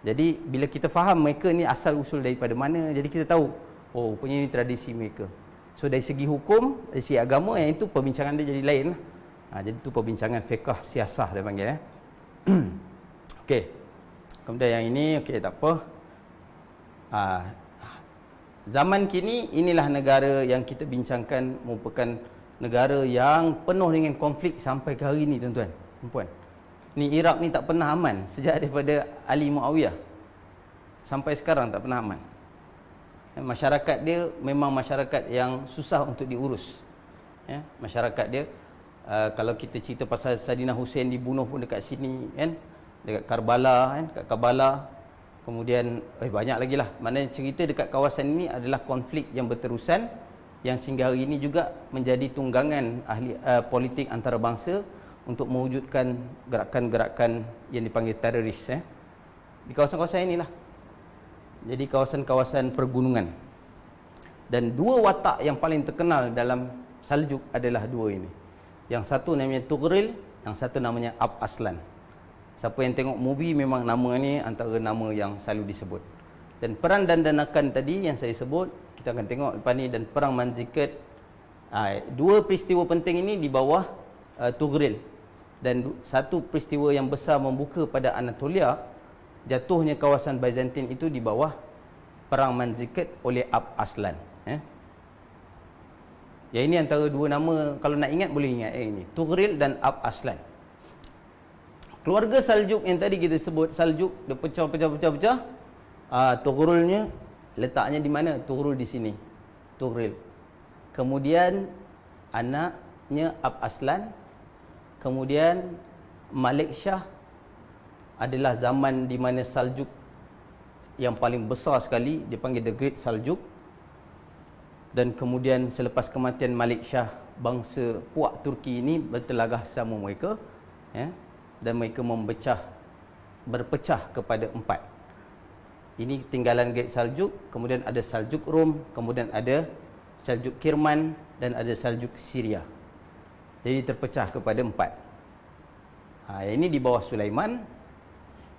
Jadi bila kita faham mereka ni asal usul daripada mana, jadi kita tahu, oh punya ini tradisi mereka. So dari segi hukum, dari segi agama, yang itu perbincangan dia jadi lain. Jadi itu perbincangan fiqh siasah dia panggil. Okey. Kemudian yang ini, okey tak apa. Zaman kini inilah negara yang kita bincangkan merupakan negara yang penuh dengan konflik sampai ke hari ini tuan-tuan, puan. Ni Iraq ni tak pernah aman sejak daripada Ali Muawiyah sampai sekarang tak pernah aman. Masyarakat dia memang masyarakat yang susah untuk diurus. Masyarakat dia kalau kita cerita pasal Saidina Hussein dibunuh pun dekat sini kan, dekat Karbala kan, kat Karbala. Kemudian banyak lagi lah. Maknanya cerita dekat kawasan ini adalah konflik yang berterusan, yang sehingga hari ini juga menjadi tunggangan politik antarabangsa untuk mewujudkan gerakan-gerakan yang dipanggil teroris di kawasan-kawasan inilah. Jadi kawasan-kawasan pergunungan. Dan dua watak yang paling terkenal dalam Saljuk adalah dua ini. Yang satu namanya Tughril, yang satu namanya Ab Aslan. Siapa yang tengok movie memang nama ni antara nama yang selalu disebut. Dan perang Dandanakan tadi yang saya sebut, kita akan tengok lepas ni, dan perang Manzikert. Dua peristiwa penting ini di bawah Tughril. Dan satu peristiwa yang besar membuka pada Anatolia, jatuhnya kawasan Byzantine itu di bawah perang Manzikert oleh Ab Aslan. Ya, ini antara dua nama, kalau nak ingat boleh ingat ini, Tughril dan Ab Aslan. Keluarga Saljuk yang tadi kita sebut, Saljuk dia pecah. Tughrulnya letaknya di mana? Tughrul di sini. Tughril. Kemudian anaknya Ab Aslan. Kemudian Malik Shah adalah zaman di mana Saljuk yang paling besar sekali, dipanggil The Great Saljuk. Dan kemudian selepas kematian Malik Shah, bangsa Puak Turki ini bertelagah sama mereka, dan mereka berpecah kepada empat. Ini tinggalan Great Saljuk, kemudian ada Saljuk Rom, kemudian ada Saljuk Kirman, dan ada Saljuk Syria. Jadi terpecah kepada empat. Ini di bawah Sulaiman.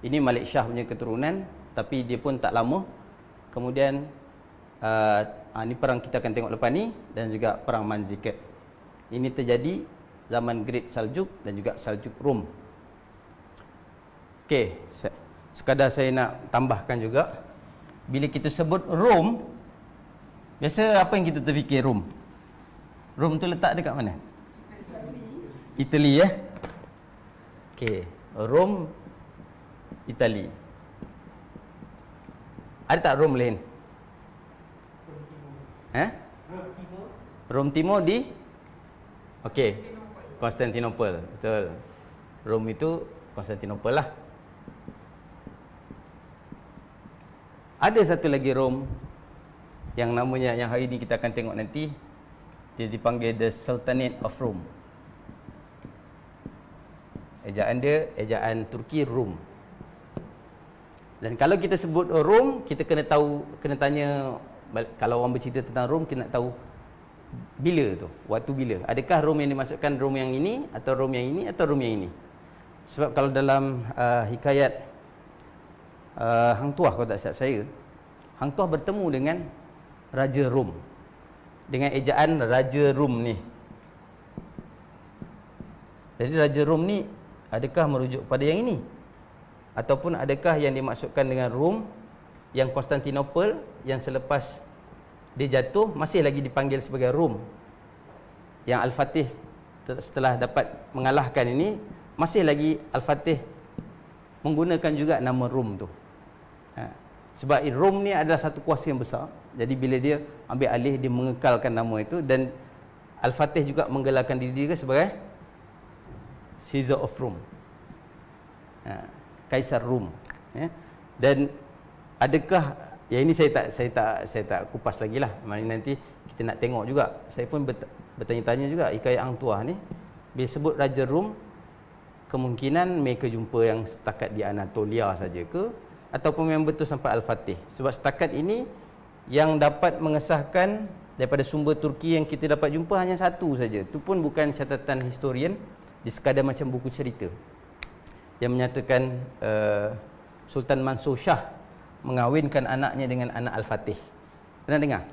Ini Malik Shah punya keturunan, tapi dia pun tak lama. Kemudian ini perang kita akan tengok lepas ni, dan juga perang Manzikert. Ini terjadi zaman Great Saljuk dan juga Saljuk Rom. Okey, sekadar saya nak tambahkan juga, bila kita sebut Rom, biasa apa yang kita terfikir Rom? Rom tu letak dekat mana? Itali Okey, Rom, Itali. Ada tak Rom lain? Rom Timur di? Okey, Konstantinopel. Betul. Rom itu Konstantinopel lah. Ada satu lagi Rom yang namanya, yang hari ini kita akan tengok nanti, dia dipanggil The Sultanate of Rome. Ejaan dia, ejaan Turki Rom. Dan kalau kita sebut Rom, kita kena tahu, kena tanya, kalau orang bercerita tentang Rom, kita nak tahu bila tu, waktu bila. Adakah Rom yang dimasukkan Rom yang ini, atau Rom yang ini, atau Rom yang ini? Sebab kalau dalam hikayat Hang Tuah, kalau tak silap saya, Hang Tuah bertemu dengan Raja Rom dengan ejaan Raja Rom ni. Jadi Raja Rom ni adakah merujuk pada yang ini, ataupun adakah yang dimaksudkan dengan Rom yang Konstantinopel yang selepas dia jatuh masih lagi dipanggil sebagai Rom, yang Al-Fatih setelah dapat mengalahkan ini masih lagi Al-Fatih menggunakan juga nama Rom tu. Sebab Rom ni adalah satu kuasa yang besar. Jadi bila dia ambil alih, dia mengekalkan nama itu, dan Al-Fatih juga menggelarkan diri dia sebagai Caesar of Rome, Kaisar Rom. Dan adakah, yang ini saya tak kupas lagi lah, maknanya nanti kita nak tengok juga. Saya pun bertanya-tanya juga hikayat Hang Tuah ni, bila sebut Raja Rom, kemungkinan mereka jumpa yang setakat di Anatolia saja ke, ataupun memang betul sampai Al-Fatih. Sebab setakat ini yang dapat mengesahkan daripada sumber Turki yang kita dapat jumpa hanya satu saja. Itu pun bukan catatan historian, di sekadar macam buku cerita yang menyatakan Sultan Mansur Shah mengawinkan anaknya dengan anak Al-Fatih. Pernah dengar?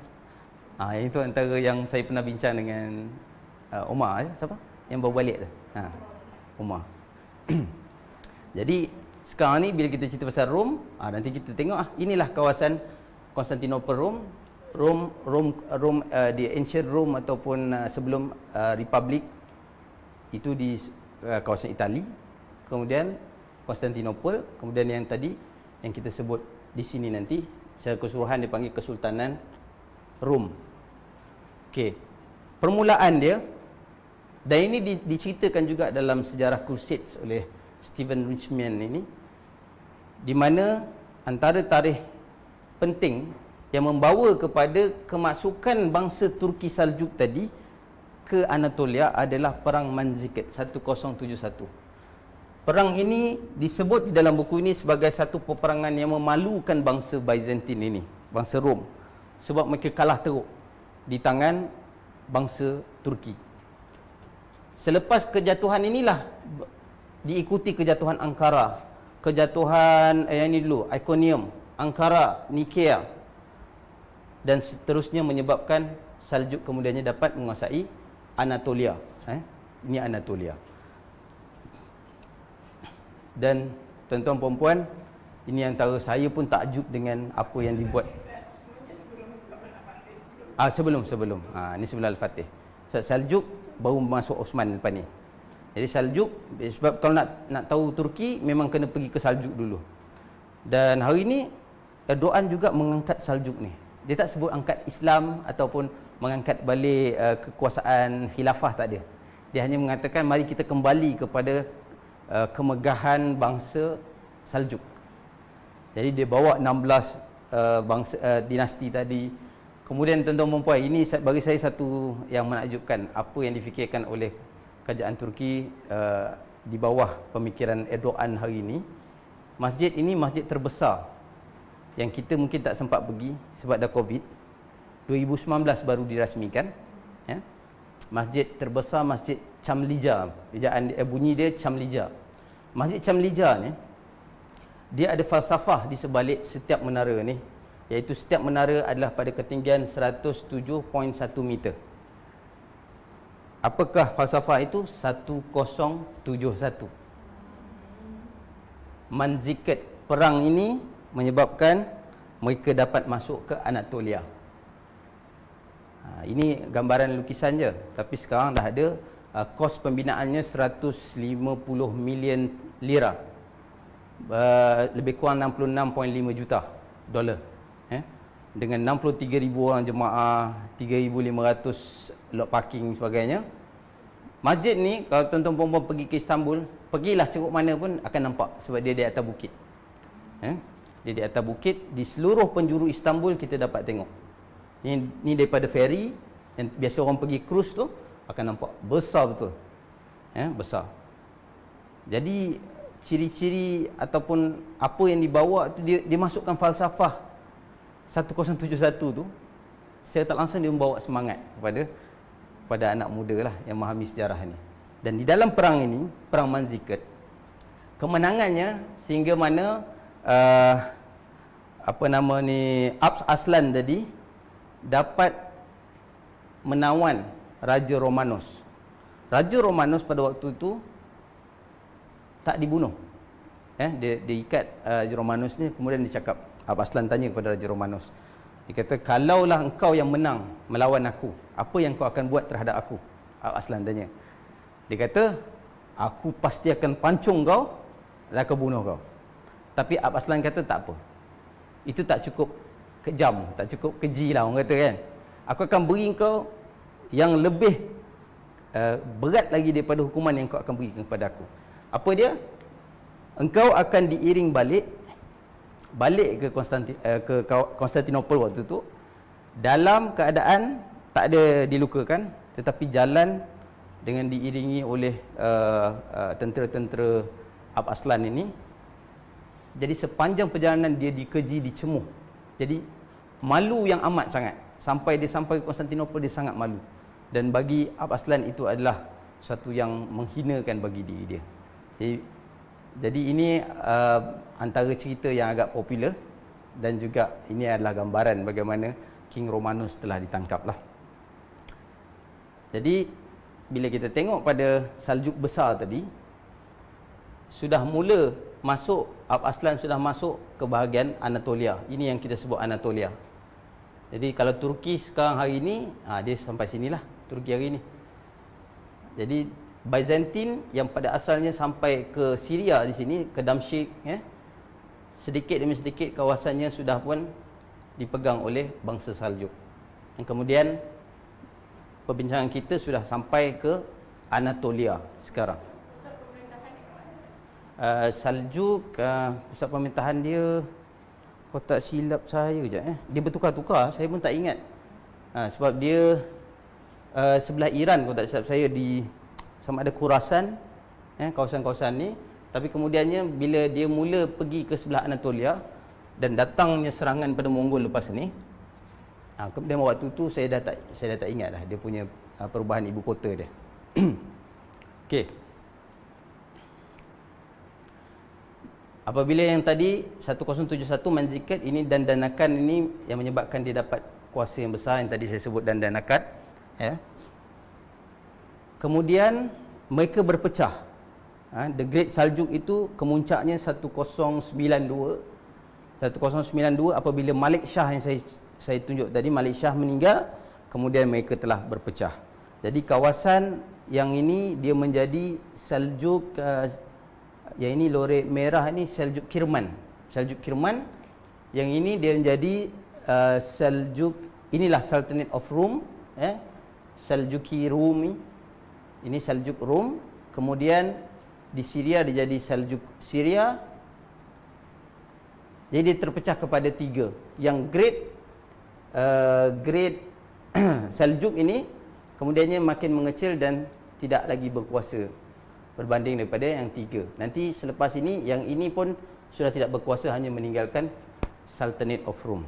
Itu antara yang saya pernah bincang dengan Umar. Siapa? Yang baru balik tu. Umar. Jadi sekarang ni bila kita cerita pasal Rom, nanti kita tengok inilah kawasan Konstantinopel, Rom, di ancient Rome ataupun sebelum Republik itu di kawasan Itali. Kemudian Konstantinopel, kemudian yang tadi yang kita sebut di sini nanti secara keseluruhan dipanggil Kesultanan Rom. Okey. Permulaan dia, dan ini diceritakan juga dalam sejarah Crusades oleh Stephen Richman ini, di mana antara tarikh penting yang membawa kepada kemasukan bangsa Turki Saljuk tadi ke Anatolia adalah Perang Manzikert 1071. Perang ini disebut di dalam buku ini sebagai satu peperangan yang memalukan bangsa Byzantine ini, bangsa Rom, sebab mereka kalah teruk di tangan bangsa Turki. Selepas kejatuhan inilah diikuti kejatuhan Ankara, kejatuhan yang ini dulu, Iconium, Ankara, Nikea, dan seterusnya menyebabkan Saljuk kemudiannya dapat menguasai Anatolia. Ini Anatolia. Dan tuan-tuan puan-puan, ini antara saya pun takjub dengan apa yang dibuat. Sebelum. Ini sebelum Al-Fatih. Saljuk baru masuk Osman lepas ni. Jadi Saljuk, sebab kalau nak tahu Turki memang kena pergi ke Saljuk dulu. Dan hari ini Erdogan juga mengangkat Saljuk ni. Dia tak sebut angkat Islam ataupun mengangkat balik kekuasaan khilafah, tak ada. Dia hanya mengatakan mari kita kembali kepada kemegahan bangsa Saljuk. Jadi dia bawa 16 bangsa dinasti tadi. Kemudian tuan-tuan dan puan, ini bagi saya satu yang menakjubkan, apa yang difikirkan oleh kerajaan Turki di bawah pemikiran Erdogan hari ini. Masjid ini masjid terbesar yang kita mungkin tak sempat pergi sebab dah Covid. 2019 baru dirasmikan. Masjid terbesar, Masjid Chamlija. Ejaan bunyi dia Chamlija. Masjid Chamlija ni, dia ada falsafah di sebalik setiap menara ni, iaitu setiap menara adalah pada ketinggian 107.1 meter. Apakah falsafah itu? 1071. Manzikert, perang ini menyebabkan mereka dapat masuk ke Anatolia. Ini gambaran lukisan je, tapi sekarang dah ada kos pembinaannya 150 million lira, lebih kurang 66.5 juta dolar, dengan 63,000 orang jemaah, 3,500 lot parking sebagainya. Masjid ni kalau tuan-tuan puan-puan pergi ke Istanbul, pergilah ceruk mana pun akan nampak, sebab dia di atas bukit. Dia di atas bukit, di seluruh penjuru Istanbul kita dapat tengok. Ni daripada feri yang biasa orang pergi cruise tu akan nampak besar betul. Besar. Jadi ciri-ciri ataupun apa yang dibawa tu dia masukkan falsafah 1071 tu secara tak langsung dia membawa semangat kepada anak muda lah yang memahami sejarah ni. Dan di dalam perang ini, perang Manzikert, kemenangannya sehingga mana Abs Aslan tadi dapat menawan Raja Romanos. Raja Romanos pada waktu itu tak dibunuh. Dia ikat Raja Romanos ni, kemudian dia cakap, Abs Aslan tanya kepada Raja Romanos. Dia kata, kalaulah engkau yang menang melawan aku, apa yang kau akan buat terhadap aku? Abs Aslan tanya. Dia kata, aku pasti akan pancung kau dan akan bunuh kau. Tapi Abs Aslan kata, tak apa. Itu tak cukup kejam, tak cukup keji lah orang kata kan. Aku akan beri kau yang lebih berat lagi daripada hukuman yang kau akan berikan kepada aku. Apa dia? Engkau akan diiring balik ke Konstantinopel waktu tu dalam keadaan tak ada dilukakan, tetapi jalan dengan diiringi oleh tentera-tentera Abs Aslan ini. Jadi sepanjang perjalanan dia dikeji, dicemuh. Jadi malu yang amat sangat. Sampai ke Konstantinopel dia sangat malu. Dan bagi Abs Aslan itu adalah satu yang menghinakan bagi diri dia. Jadi ini antara cerita yang agak popular, dan juga ini adalah gambaran bagaimana King Romanus telah ditangkap lah. Jadi bila kita tengok pada Saljuk besar tadi, sudah mula masuk, Abs Aslan sudah masuk ke bahagian Anatolia. Ini yang kita sebut Anatolia. Jadi kalau Turki sekarang hari ini, dia sampai sinilah Turki hari ini. Jadi Byzantine yang pada asalnya sampai ke Syria di sini, ke Damsyik, sedikit demi sedikit kawasannya sudah pun dipegang oleh bangsa Saljuk. Dan kemudian perbincangan kita sudah sampai ke Anatolia sekarang. Saljuk, pusat pemerintahan dia, kau tak silap saya kejap, dia bertukar-tukar, saya pun tak ingat. Sebab dia sebelah Iran, kalau tak silap saya, di sama ada Khurasan, kawasan-kawasan ni. Tapi kemudiannya bila dia mula pergi ke sebelah Anatolia dan datangnya serangan pada Mongol lepas ni, kemudian waktu tu saya dah tak ingat dah dia punya perubahan ibu kota dia. Okey. Apabila yang tadi 1071 Manzikert ini dandanakan ini yang menyebabkan dia dapat kuasa yang besar yang tadi saya sebut dandanakan, Kemudian mereka berpecah. The Great Saljuk itu kemuncaknya 1092 apabila Malik Shah yang saya tunjuk tadi, Malik Shah meninggal, kemudian mereka telah berpecah. Jadi kawasan yang ini dia menjadi Saljuk, yang ini lorek merah ini Saljuk Kirman. Saljuk Kirman yang ini dia menjadi Saljuk, inilah Sultanate of Rum, Saljuki Rumi. Ini Saljuk Rum. Kemudian di Syria dia jadi Saljuk Syria. Jadi dia terpecah kepada tiga. Yang Great Saljuk ini kemudiannya makin mengecil dan tidak lagi berkuasa berbanding daripada yang tiga. Nanti selepas ini yang ini pun sudah tidak berkuasa, hanya meninggalkan Sultanate of Rum.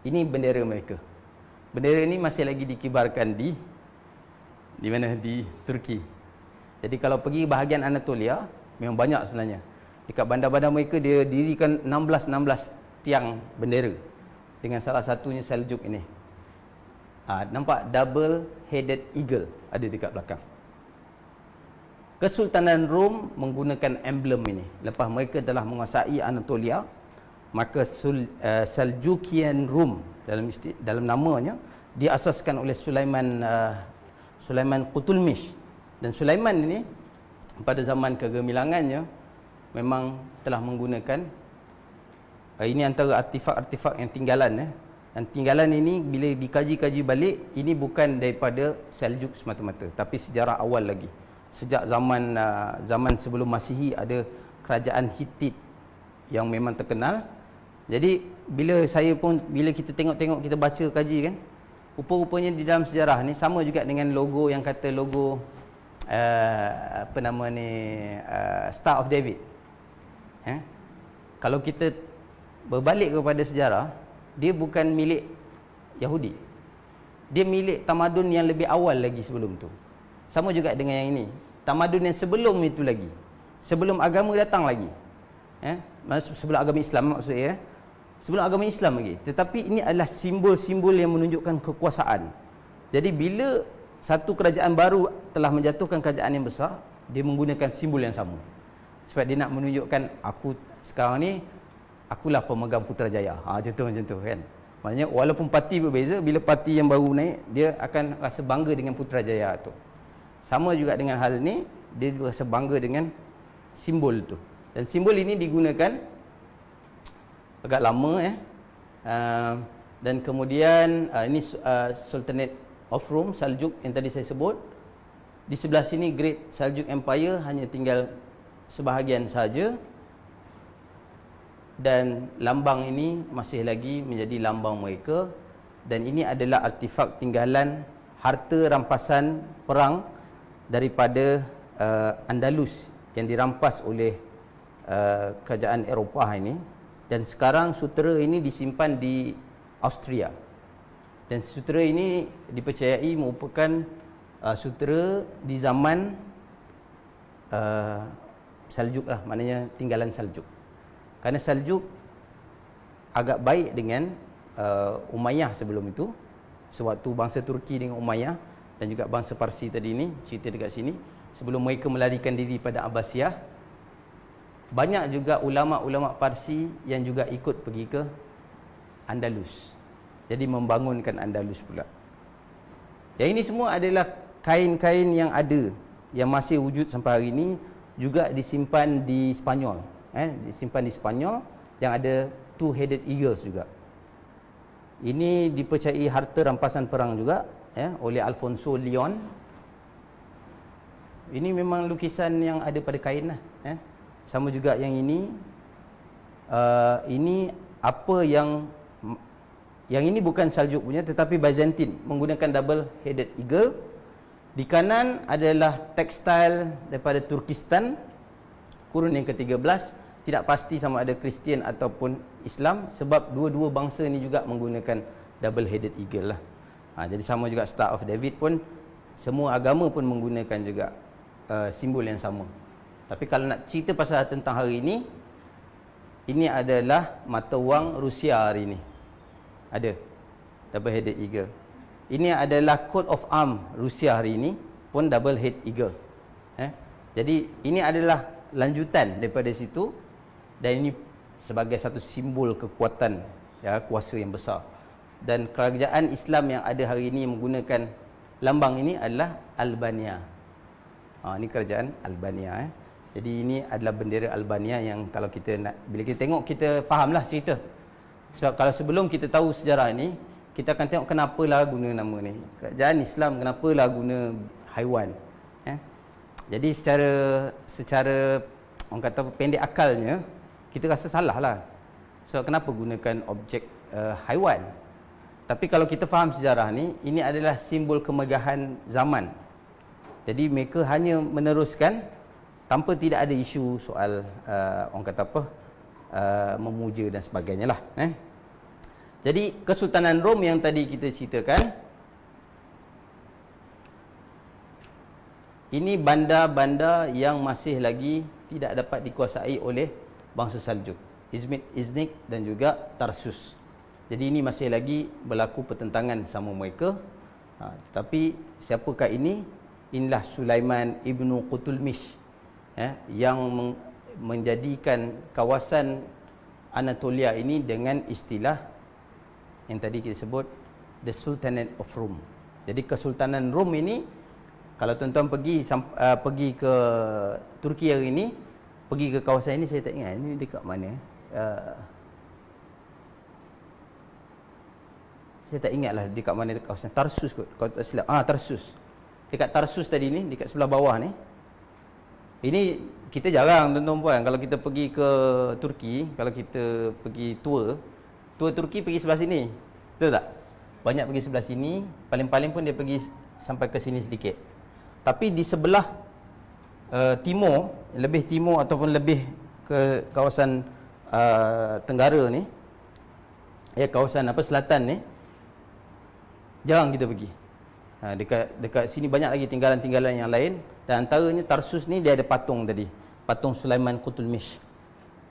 Ini bendera mereka. Bendera ini masih lagi dikibarkan di mana? Di Turki. Jadi kalau pergi bahagian Anatolia, memang banyak sebenarnya. Dekat bandar-bandar mereka dia dirikan 16 tiang bendera dengan salah satunya Saljuk ini. Nampak double headed eagle ada dekat belakang. Kesultanan Rom menggunakan emblem ini. Lepas mereka telah menguasai Anatolia, maka Saljukian Rum dalam namanya diasaskan oleh Sulaiman Qutulmish. Dan Sulaiman ini pada zaman kegemilangannya memang telah menggunakan ini antara artifak-artifak yang tinggalan. Yang tinggalan ini bila dikaji-kaji balik, ini bukan daripada Seljuk semata-mata, tapi sejarah awal lagi. Sejak zaman sebelum Masihi ada kerajaan Hittit yang memang terkenal. Jadi bila kita tengok-tengok, kita baca kaji kan, rupa-rupanya di dalam sejarah ni sama juga dengan logo yang kata logo Star of David. Kalau kita berbalik kepada sejarah, dia bukan milik Yahudi. Dia milik tamadun yang lebih awal lagi sebelum tu. Sama juga dengan yang ini. Tamadun yang sebelum itu lagi. Sebelum agama datang lagi. Sebelum agama Islam maksudnya. Sebelum agama Islam lagi. Tetapi ini adalah simbol-simbol yang menunjukkan kekuasaan. Jadi bila satu kerajaan baru telah menjatuhkan kerajaan yang besar, dia menggunakan simbol yang sama. Sebab dia nak menunjukkan, aku sekarang ni, akulah pemegang Putrajaya. Contoh macam tu kan. Maknanya walaupun parti berbeza, bila parti yang baru naik, dia akan rasa bangga dengan Putrajaya tu. Sama juga dengan hal ni, dia rasa bangga dengan simbol tu. Dan simbol ini digunakan agak lama dan kemudian ini Sultanate of Rome, Saljuk yang tadi saya sebut. Di sebelah sini Great Seljuk Empire, hanya tinggal sebahagian saja. Dan lambang ini masih lagi menjadi lambang mereka, dan ini adalah artifak tinggalan harta rampasan perang daripada Andalus yang dirampas oleh kerajaan Eropah ini. Dan sekarang sutera ini disimpan di Austria, dan sutera ini dipercayai merupakan sutera di zaman Saljuk lah, maknanya tinggalan Saljuk. Kerana Saljuk agak baik dengan Umayyah sebelum itu, sewaktu bangsa Turki dengan Umayyah, dan juga bangsa Parsi tadi ni, cerita dekat sini, sebelum mereka melarikan diri pada Abbasiyah. Banyak juga ulama-ulama Parsi yang juga ikut pergi ke Andalus, jadi membangunkan Andalus pula. Yang ini semua adalah kain-kain yang ada, yang masih wujud sampai hari ini, juga disimpan di Spanyol. Disimpan di Spanyol, yang ada two-headed eagles juga. Ini dipercayai harta rampasan perang juga oleh Alfonso Leon. Ini memang lukisan yang ada pada kain lah. Sama juga yang ini. Ini apa yang ini bukan Saljuk punya, tetapi Byzantine, menggunakan double-headed eagle. Di kanan adalah tekstil daripada Turkistan, kurun yang ke-13. Tidak pasti sama ada Kristian ataupun Islam, sebab dua-dua bangsa ini juga menggunakan double-headed eagle lah. Jadi sama juga Star of David pun, semua agama pun menggunakan juga simbol yang sama. Tapi kalau nak cerita pasal tentang hari ini adalah mata wang Rusia hari ini. Ada double-headed eagle. Ini adalah coat of arm Rusia hari ini, pun double-head eagle. Jadi ini adalah lanjutan daripada situ, dan ini sebagai satu simbol kekuatan, kuasa yang besar. Dan kerajaan Islam yang ada hari ini yang menggunakan lambang ini adalah Albania. Ini kerajaan Albania. Jadi ini adalah bendera Albania yang kalau kita nak, bila kita tengok, kita fahamlah cerita. Sebab kalau sebelum kita tahu sejarah ini, kita akan tengok kenapalah guna nama ni. Kerajaan Islam kenapalah guna haiwan. Jadi secara orang kata pendek akalnya, kita rasa salah lah. Sebab kenapa gunakan objek haiwan? Tapi kalau kita faham sejarah ni, ini adalah simbol kemegahan zaman. Jadi mereka hanya meneruskan tanpa tidak ada isu soal orang kata apa, memuja dan sebagainya lah. Jadi Kesultanan Rom yang tadi kita ceritakan, ini bandar-bandar yang masih lagi tidak dapat dikuasai oleh bangsa Saljuk, Iznik dan juga Tarsus. Jadi ini masih lagi berlaku pertentangan sama mereka. Tetapi siapakah ini? Inilah Sulaiman Ibnu Qutulmish, yang menjadikan kawasan Anatolia ini dengan istilah yang tadi kita sebut The Sultanate of Rome. Jadi Kesultanan Rom ini, kalau tuan-tuan pergi ke Turki hari ini, pergi ke kawasan ini, saya tak ingat ini dekat mana. Saya tak ingatlah dekat mana kawasan Tarsus kot, kalau tak silap. Tarsus. Dekat Tarsus tadi ni, dekat sebelah bawah ni. Ini kita jarang tuan-tuan puan kalau kita pergi ke Turki, kalau kita pergi tour Turki pergi sebelah sini. Betul tak? Banyak pergi sebelah sini, paling-paling pun dia pergi sampai ke sini sedikit. Tapi di sebelah timur, lebih timur ataupun lebih ke kawasan tenggara ni, kawasan selatan ni, jarang kita pergi. Dekat sini banyak lagi tinggalan-tinggalan yang lain, dan antaranya Tarsus ni dia ada patung tadi, patung Sulaiman Qutulmish.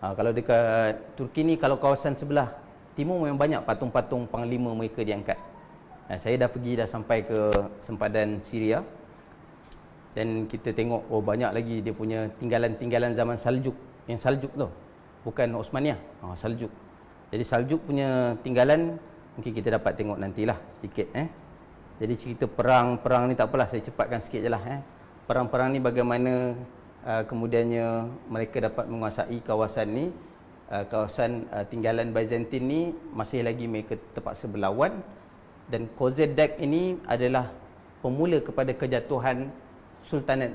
Kalau dekat Turki ni, kalau kawasan sebelah timur memang banyak patung-patung panglima mereka diangkat. Saya dah pergi, dah sampai ke sempadan Syria, dan kita tengok banyak lagi dia punya tinggalan-tinggalan zaman Saljuk. Yang Saljuk tu, bukan Osmaniyah, Saljuk. Jadi Saljuk punya tinggalan mungkin kita dapat tengok nantilah sedikit. Jadi cerita perang ni tak apalah, saya cepatkan sikit je lah. Perang-perang ni bagaimana kemudiannya mereka dapat menguasai kawasan ni, kawasan tinggalan Byzantine ni masih lagi mereka terpaksa berlawan, dan Kozedek ini adalah pemula kepada kejatuhan Sultanate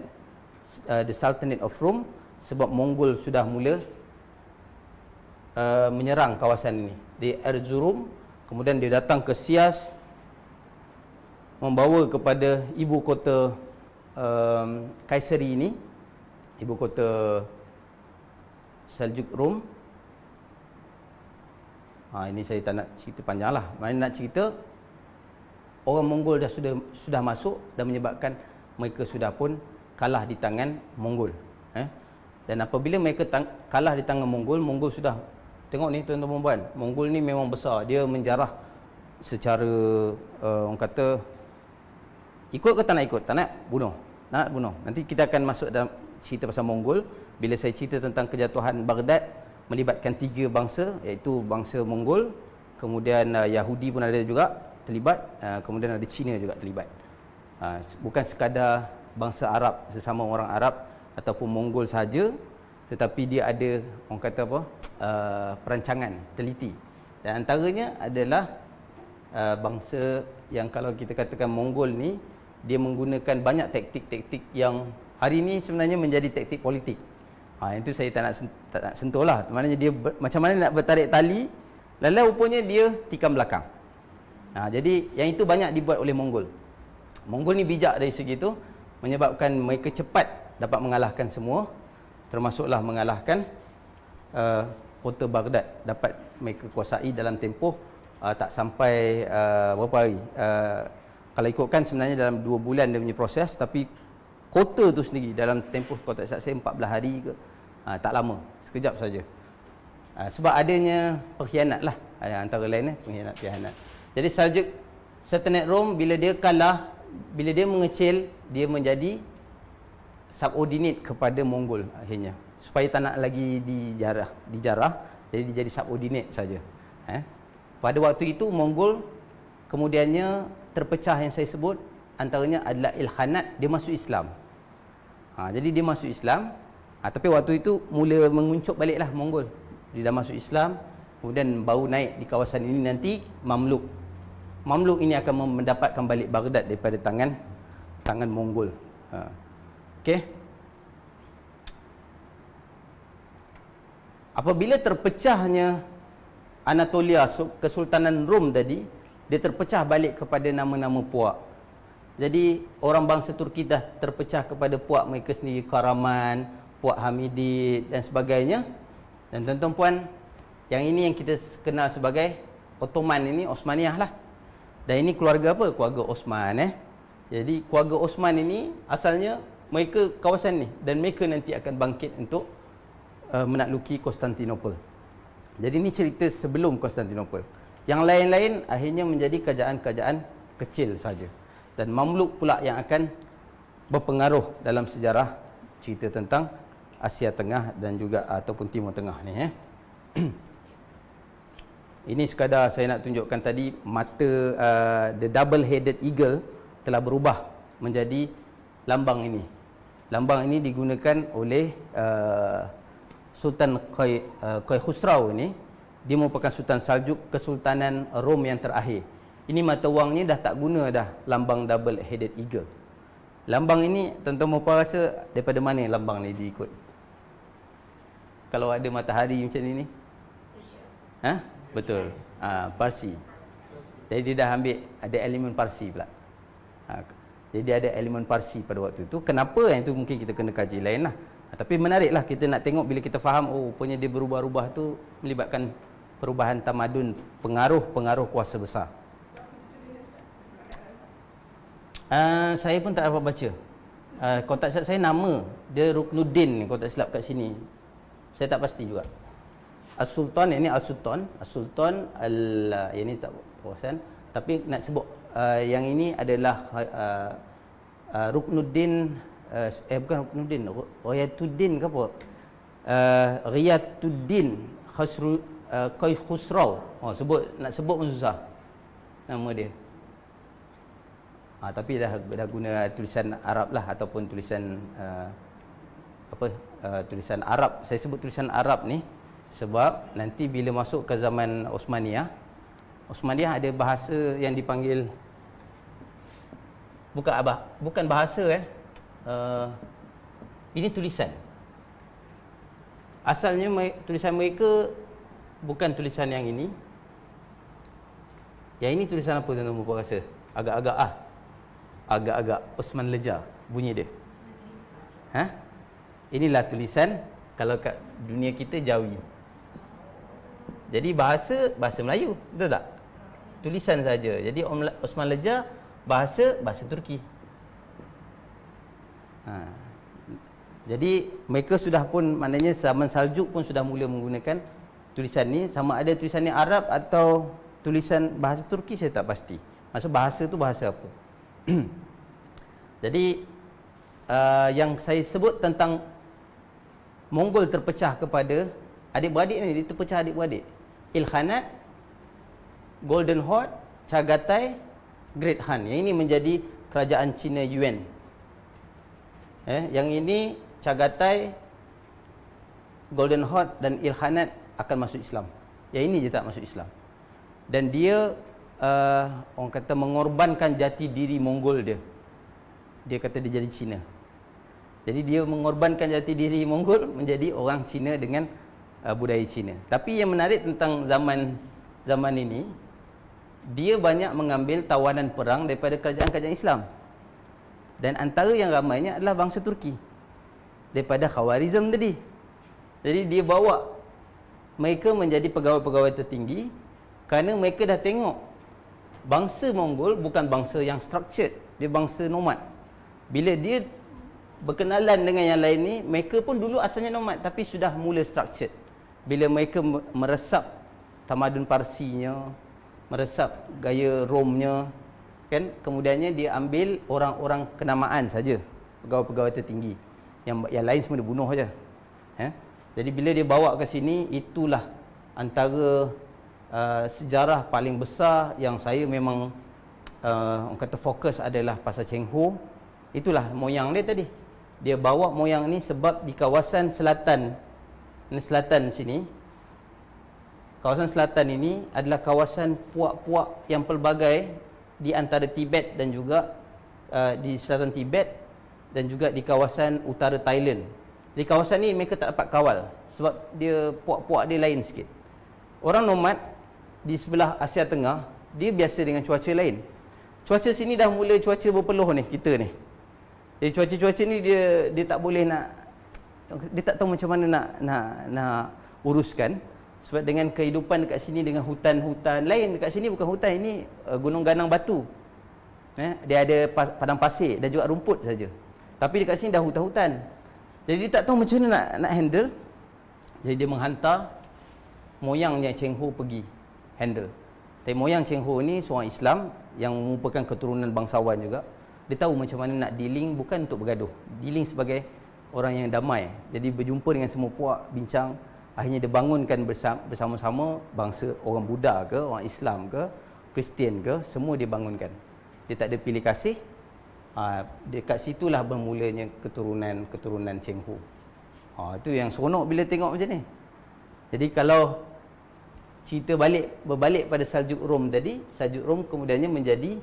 the Sultanate of Rome, sebab Mongol sudah mula menyerang kawasan ini di Erzurum, kemudian dia datang ke Sias, membawa kepada ibu kota Kaisari ini, ibu kota Seljuk Rom. Ini saya tak nak cerita panjang lah. Mana nak cerita, orang Mongol dah sudah masuk dan menyebabkan mereka sudah pun kalah di tangan Mongol. Dan apabila mereka kalah di tangan Mongol, Mongol sudah, tengok ni tuan-tuan puan, Mongol ni memang besar, dia menjarah secara orang kata ikut ke tak nak ikut, tak nak bunuh, nak bunuh. Nanti kita akan masuk dalam cerita pasal Mongol bila saya cerita tentang kejatuhan Baghdad, melibatkan 3 bangsa, iaitu bangsa Mongol, kemudian Yahudi pun ada juga terlibat, kemudian ada Cina juga terlibat. Bukan sekadar bangsa Arab, sesama orang Arab ataupun Mongol sahaja, tetapi dia ada orang kata perancangan teliti, dan antaranya adalah bangsa yang kalau kita katakan Mongol ni, dia menggunakan banyak taktik-taktik yang hari ini sebenarnya menjadi taktik politik. Itu saya tak nak sentuh lah. Maknanya dia macam mana nak bertarik tali, lalu rupanya dia tikam belakang. Jadi yang itu banyak dibuat oleh Mongol. Mongol ni bijak dari segi itu, menyebabkan mereka cepat dapat mengalahkan semua, termasuklah mengalahkan kota Baghdad, dapat mereka kuasai dalam tempoh tak sampai berapa hari. Kalau ikutkan sebenarnya dalam 2 bulan dia punya proses, tapi kota tu sendiri dalam tempoh, kalau tak silap saya 14 hari ke, tak lama, sekejap saja. Sebab adanya pengkhianat lah, antara lainnya pengkhianat. Jadi Seljuk Sultanate Rome, bila dia kalah, bila dia mengecil, dia menjadi subordinate kepada Mongol akhirnya, supaya tak nak lagi dijarah, jadi dia jadi subordinate saja. Pada waktu itu Mongol kemudiannya terpecah, yang saya sebut antaranya adalah Ilkhanat, dia masuk Islam. Jadi dia masuk Islam, tapi waktu itu mula menguncup baliklah Mongol. Dia dah masuk Islam, kemudian baru naik di kawasan ini nanti Mamluk. Mamluk ini akan mendapatkan balik Baghdad daripada tangan Mongol. Okey. Apabila terpecahnya Anatolia, Kesultanan Rom tadi, dia terpecah balik kepada nama-nama puak. Jadi orang bangsa Turki dah terpecah kepada puak mereka sendiri, Karaman, puak Hamidid dan sebagainya. Dan tuan-tuan puan, yang ini yang kita kenal sebagai Ottoman, ini Osmaniyah lah. Dan ini keluarga apa? Keluarga Osman. Jadi keluarga Osman ini asalnya mereka kawasan ni, dan mereka nanti akan bangkit untuk menakluki Konstantinopel. Jadi ini cerita sebelum Konstantinopel. Yang lain-lain akhirnya menjadi kerajaan-kerajaan kecil saja. Dan Mamluk pula yang akan berpengaruh dalam sejarah cerita tentang Asia Tengah dan juga ataupun Timur Tengah ni. Ini sekadar saya nak tunjukkan tadi, mata the double-headed eagle telah berubah menjadi lambang ini. Lambang ini digunakan oleh Sultan Qai Khusrau ini. Dia merupakan Sultan Saljuk Kesultanan Rom yang terakhir. Ini mata wangnya dah tak guna dah lambang double-headed eagle. Lambang ini tuan-tuan mereka rasa daripada mana lambang ni diikut? kalau ada matahari macam ni? Ha? Betul. Parsi. Jadi dia dah ambil ada elemen Parsi pula. Jadi ada elemen Parsi pada waktu tu. Kenapa? Yang tu mungkin kita kena kaji lain lah. Tapi menariklah kita nak tengok bila kita faham, oh rupanya dia berubah-ubah tu melibatkan perubahan tamadun, pengaruh kuasa besar. Saya pun tak dapat baca. Kalau tak silap saya nama dia Ruknuddin, kalau tak silap kat sini. Saya tak pasti juga. As-Sultan, ini As-Sultan, As-Sultan yang ni tak kawasan, tapi nak sebut yang ini adalah Ruknuddin, bukan Ruknuddin, Riyatuddin ke apa? Riyatuddin Khusraw. Nak sebut pun susah nama dia. Tapi dah guna tulisan Arab lah, ataupun tulisan tulisan Arab. Saya sebut tulisan Arab ni sebab nanti bila masuk ke zaman Osmaniyah ada bahasa yang dipanggil bukan bahasa ini tulisan. Asalnya tulisan mereka bukan tulisan yang ini. Yang ini tulisan apa tuan-tuan puan rasa? Agak-agak Osman Leja bunyi dia. Inilah tulisan kalau kat dunia kita Jawi. Jadi bahasa Melayu, betul tak? Tulisan saja. Jadi Osman Leja bahasa Turki. Jadi mereka sudah pun, maknanya zaman Saljuk pun sudah mula menggunakan tulisan ni. Sama ada tulisan ni Arab atau tulisan bahasa Turki saya tak pasti. Maksud bahasa tu bahasa apa? Jadi yang saya sebut tentang Mongol terpecah kepada adik-beradik ni, dia terpecah adik-beradik. Ilkhanat, Golden Horde, Chagatai, Great Han. Yang ini menjadi kerajaan Cina Yuan. Yang ini Chagatai, Golden Horde dan Ilkhanat akan masuk Islam. Yang ini je tak masuk Islam. Dan dia orang kata mengorbankan jati diri Mongol dia. Dia kata dia jadi Cina. Jadi dia mengorbankan jati diri Mongol menjadi orang Cina dengan budaya Cina. Tapi yang menarik tentang zaman ini, dia banyak mengambil tawanan perang daripada kerajaan-kerajaan Islam. Dan antara yang ramainya adalah bangsa Turki. Daripada Khawarizm tadi. Jadi dia bawa mereka menjadi pegawai-pegawai tertinggi kerana mereka dah tengok bangsa Mongol bukan bangsa yang structured, dia bangsa nomad. Bila dia berkenalan dengan yang lain ni, mereka pun dulu asalnya nomad tapi sudah mula structured. Bila mereka meresap tamadun Parsinya, meresap gaya Romnya, kan, kemudiannya dia ambil orang-orang kenamaan saja, pegawai-pegawai tertinggi. Yang lain semua dia bunuh saja. Jadi bila dia bawa ke sini, itulah antara sejarah paling besar yang saya memang orang kata fokus adalah pasal Cheng Ho. Itulah moyang dia tadi. Dia bawa moyang ni sebab di kawasan selatan, sini, kawasan selatan ini adalah kawasan puak-puak yang pelbagai di antara Tibet dan juga di selatan Tibet dan juga di kawasan utara Thailand. Di kawasan ni mereka tak dapat kawal sebab dia puak-puak dia lain sikit. Orang nomad di sebelah Asia Tengah, dia biasa dengan cuaca lain. Cuaca sini dah mula cuaca berpeluh ni, kita ni. Jadi cuaca-cuaca ni dia tak boleh nak, dia tak tahu macam mana nak uruskan. Sebab dengan kehidupan dekat sini, dengan hutan-hutan lain dekat sini, bukan hutan, ini gunung ganang batu. Dia ada padang pasir dan juga rumput saja. Tapi dekat sini dah hutan-hutan. Jadi dia tak tahu macam mana nak handle. Jadi dia menghantar moyangnya Cheng Ho pergi handle. Tapi moyang Cheng Ho ni seorang Islam yang merupakan keturunan bangsawan juga. Dia tahu macam mana nak dealing, bukan untuk bergaduh. Dealing sebagai orang yang damai. Jadi berjumpa dengan semua puak, bincang. Akhirnya dia bangunkan bersama-sama bangsa orang Buddha ke, orang Islam ke, Kristian ke, semua dia bangunkan. Dia tak ada pilih kasih. Dekat situlah bermulanya keturunan Cheng Ho. Itu yang seronok bila tengok macam ni. Jadi kalau cerita berbalik pada Saljuk Rom tadi, Saljuk Rom kemudiannya menjadi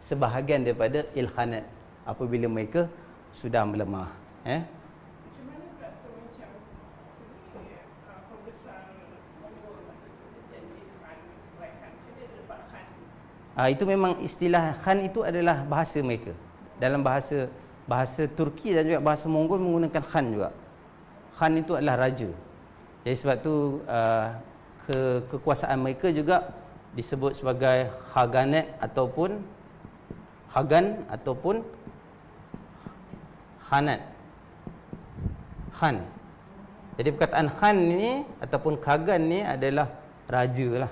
sebahagian daripada Ilkhanat apabila mereka sudah melemah. Macam mana tak tahu macam Itu memang istilah Khan itu adalah bahasa mereka. Dalam bahasa Turki dan juga bahasa Mongol menggunakan Khan juga. Khan itu adalah raja. Jadi sebab tu kekuasaan mereka juga disebut sebagai Haganet ataupun Hagan ataupun Khanat. Khan. Jadi perkataan Khan ni ataupun Kagan ni adalah raja lah.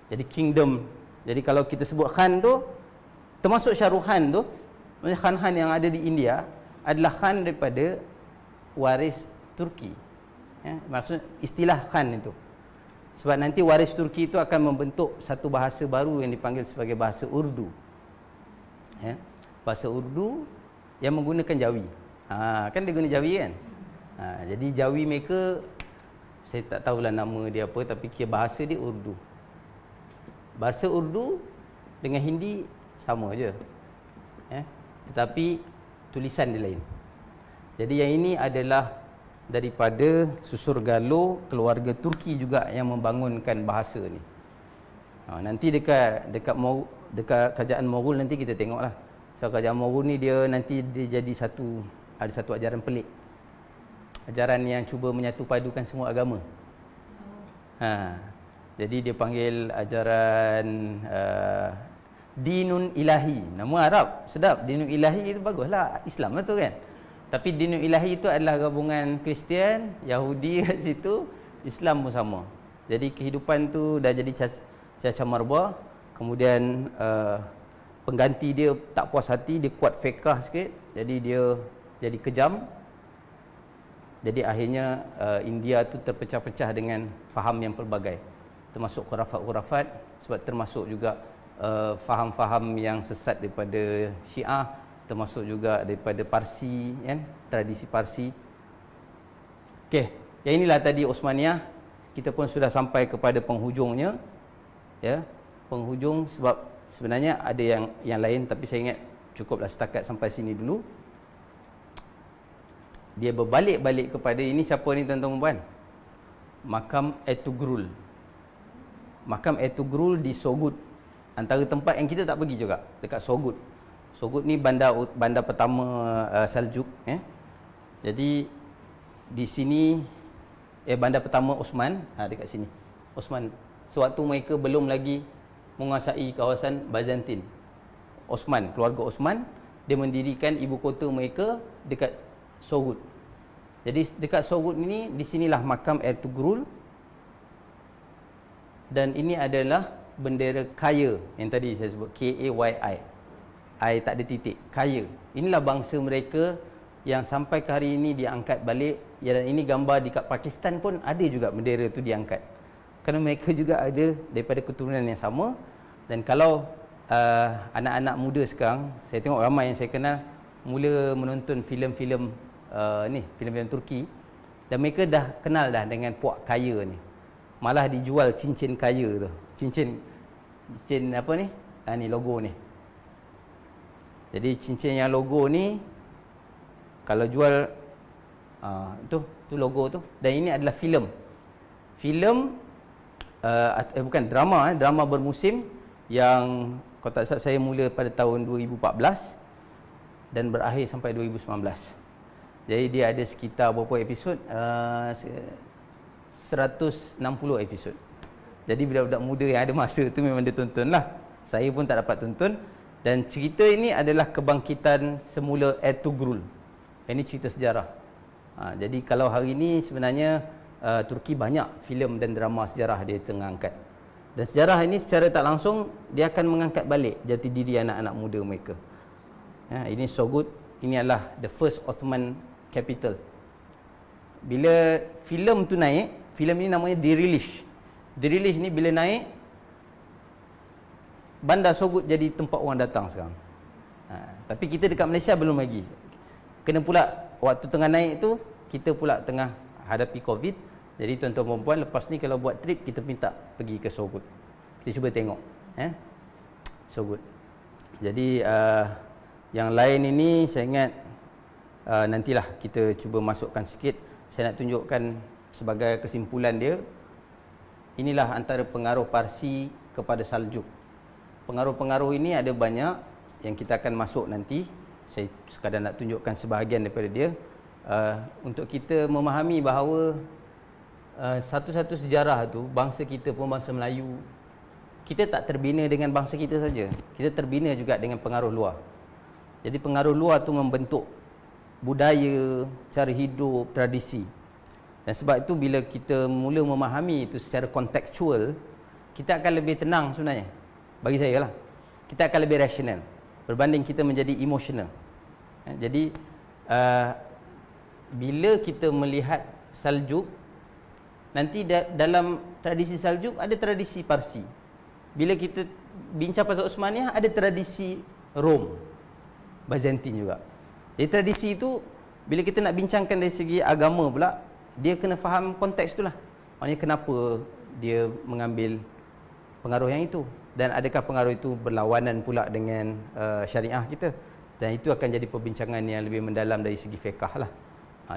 Jadi kingdom. Jadi kalau kita sebut Khan tu, termasuk Shah Rukh Khan tu, Khan-Khan yang ada di India adalah Khan daripada waris Turki. Maksud istilah Khan itu. Sebab nanti waris Turki itu akan membentuk satu bahasa baru yang dipanggil sebagai bahasa Urdu. Bahasa Urdu yang menggunakan Jawi. Kan dia guna Jawi kan? Jadi Jawi mereka, saya tak tahulah nama dia apa, tapi kira bahasa dia Urdu. Bahasa Urdu dengan Hindi sama je. Tetapi tulisan dia lain. Jadi yang ini adalah daripada susur galuh keluarga Turki juga yang membangunkan bahasa ni. Nanti dekat kerajaan Moghul nanti kita tengoklah. So kerajaan Moghul ni dia nanti dia jadi ada satu ajaran pelik. Ajaran yang cuba menyatu padukan semua agama. Jadi dia panggil ajaran Dinun Ilahi. Nama Arab, sedap. Dinun Ilahi itu baguslah. Islam lah tu kan. Tapi Dinun Ilahi itu adalah gabungan Kristian, Yahudi kat situ, Islam pun sama. Jadi kehidupan tu dah jadi cacah marbah. Kemudian pengganti dia tak puas hati, dia kuat fiqh sikit. Jadi dia jadi kejam. Jadi akhirnya India tu terpecah-pecah dengan faham yang pelbagai. Termasuk khurafat-khurafat, sebab termasuk juga faham-faham yang sesat daripada Syiah, termasuk juga daripada Parsi, kan? Tradisi Parsi. Okey, yang inilah tadi Osmaniyah. Kita pun sudah sampai kepada penghujungnya. Ya, penghujung, sebab sebenarnya ada yang lain, tapi saya ingat cukuplah setakat sampai sini dulu. Dia berbalik-balik kepada ini, siapa ni tuan-tuan dan puan? Makam Ertugrul. Makam Ertugrul di Sogut. Antara tempat yang kita tak pergi juga, dekat Sogut. Sogut ni bandar pertama Seljuk. Jadi di sini bandar pertama Osman, dekat sini. Osman, sewaktu mereka belum lagi menguasai kawasan Byzantin. Osman, keluarga Osman, dia mendirikan ibu kota mereka dekat Sogut. Jadi dekat Sogut ini, di sinilah makam Ertugrul. Dan ini adalah bendera Kaya yang tadi saya sebut, K-A-Y-I. I tak ada titik, Kaya. Inilah bangsa mereka yang sampai ke hari ini diangkat balik. Dan ini gambar dekat Pakistan pun ada juga bendera tu diangkat. Kerana mereka juga ada daripada keturunan yang sama. Dan kalau anak-anak muda sekarang, saya tengok ramai yang saya kenal mula menonton filem-filem filem-filem Turki, dan mereka dah kenal dah dengan puak Kaya ni. Malah dijual cincin Kaya tu. Cincin apa ni? Ni logo ni. Jadi cincin yang logo ni kalau jual tu logo tu. Dan ini adalah filem. Filem bukan drama, drama bermusim yang kalau tak salah saya mula pada tahun 2014 dan berakhir sampai 2019. Jadi dia ada sekitar berapa episod? 160 episod. Jadi budak-budak muda yang ada masa tu memang dia tonton lah. Saya pun tak dapat tonton. Dan cerita ini adalah kebangkitan semula Ertugrul. Ini cerita sejarah. Jadi kalau hari ini sebenarnya Turki banyak filem dan drama sejarah dia tengah angkat. Dan sejarah ini secara tak langsung dia akan mengangkat balik jati diri anak-anak muda mereka. Ini Sogut. Ini adalah the first Ottoman capital. Bila filem tu naik, filem ini namanya Dirilish. Dirilish ni bila naik, Bandar Sogut jadi tempat orang datang sekarang. Tapi kita dekat Malaysia belum lagi. Kena pula waktu tengah naik tu, kita pula tengah hadapi COVID. Jadi tuan-tuan perempuan, lepas ni kalau buat trip, kita minta pergi ke Sogut. Kita cuba tengok Sogut. Jadi yang lain ini saya ingat nantilah kita cuba masukkan sikit. Saya nak tunjukkan sebagai kesimpulan dia, inilah antara pengaruh Parsi kepada Saljuk. Pengaruh-pengaruh ini ada banyak yang kita akan masuk nanti. Saya sekadar nak tunjukkan sebahagian daripada dia untuk kita memahami bahawa satu-satu sejarah tu, bangsa kita pun bangsa Melayu, kita tak terbina dengan bangsa kita saja. Kita terbina juga dengan pengaruh luar. Jadi pengaruh luar tu membentuk budaya, cara hidup, tradisi. Dan sebab itu bila kita mula memahami itu secara kontekstual, kita akan lebih tenang sebenarnya. Bagi saya lah. Kita akan lebih rasional berbanding kita menjadi emosional. Jadi bila kita melihat Saljuk, nanti dalam tradisi Saljuk ada tradisi Parsi. Bila kita bincang pasal Osmaniyah, ada tradisi Rom, Byzantine juga. Jadi tradisi itu bila kita nak bincangkan dari segi agama pula, dia kena faham konteks itulah. Maknanya kenapa dia mengambil pengaruh yang itu, dan adakah pengaruh itu berlawanan pula dengan syariah kita. Dan itu akan jadi perbincangan yang lebih mendalam dari segi fiqh lah.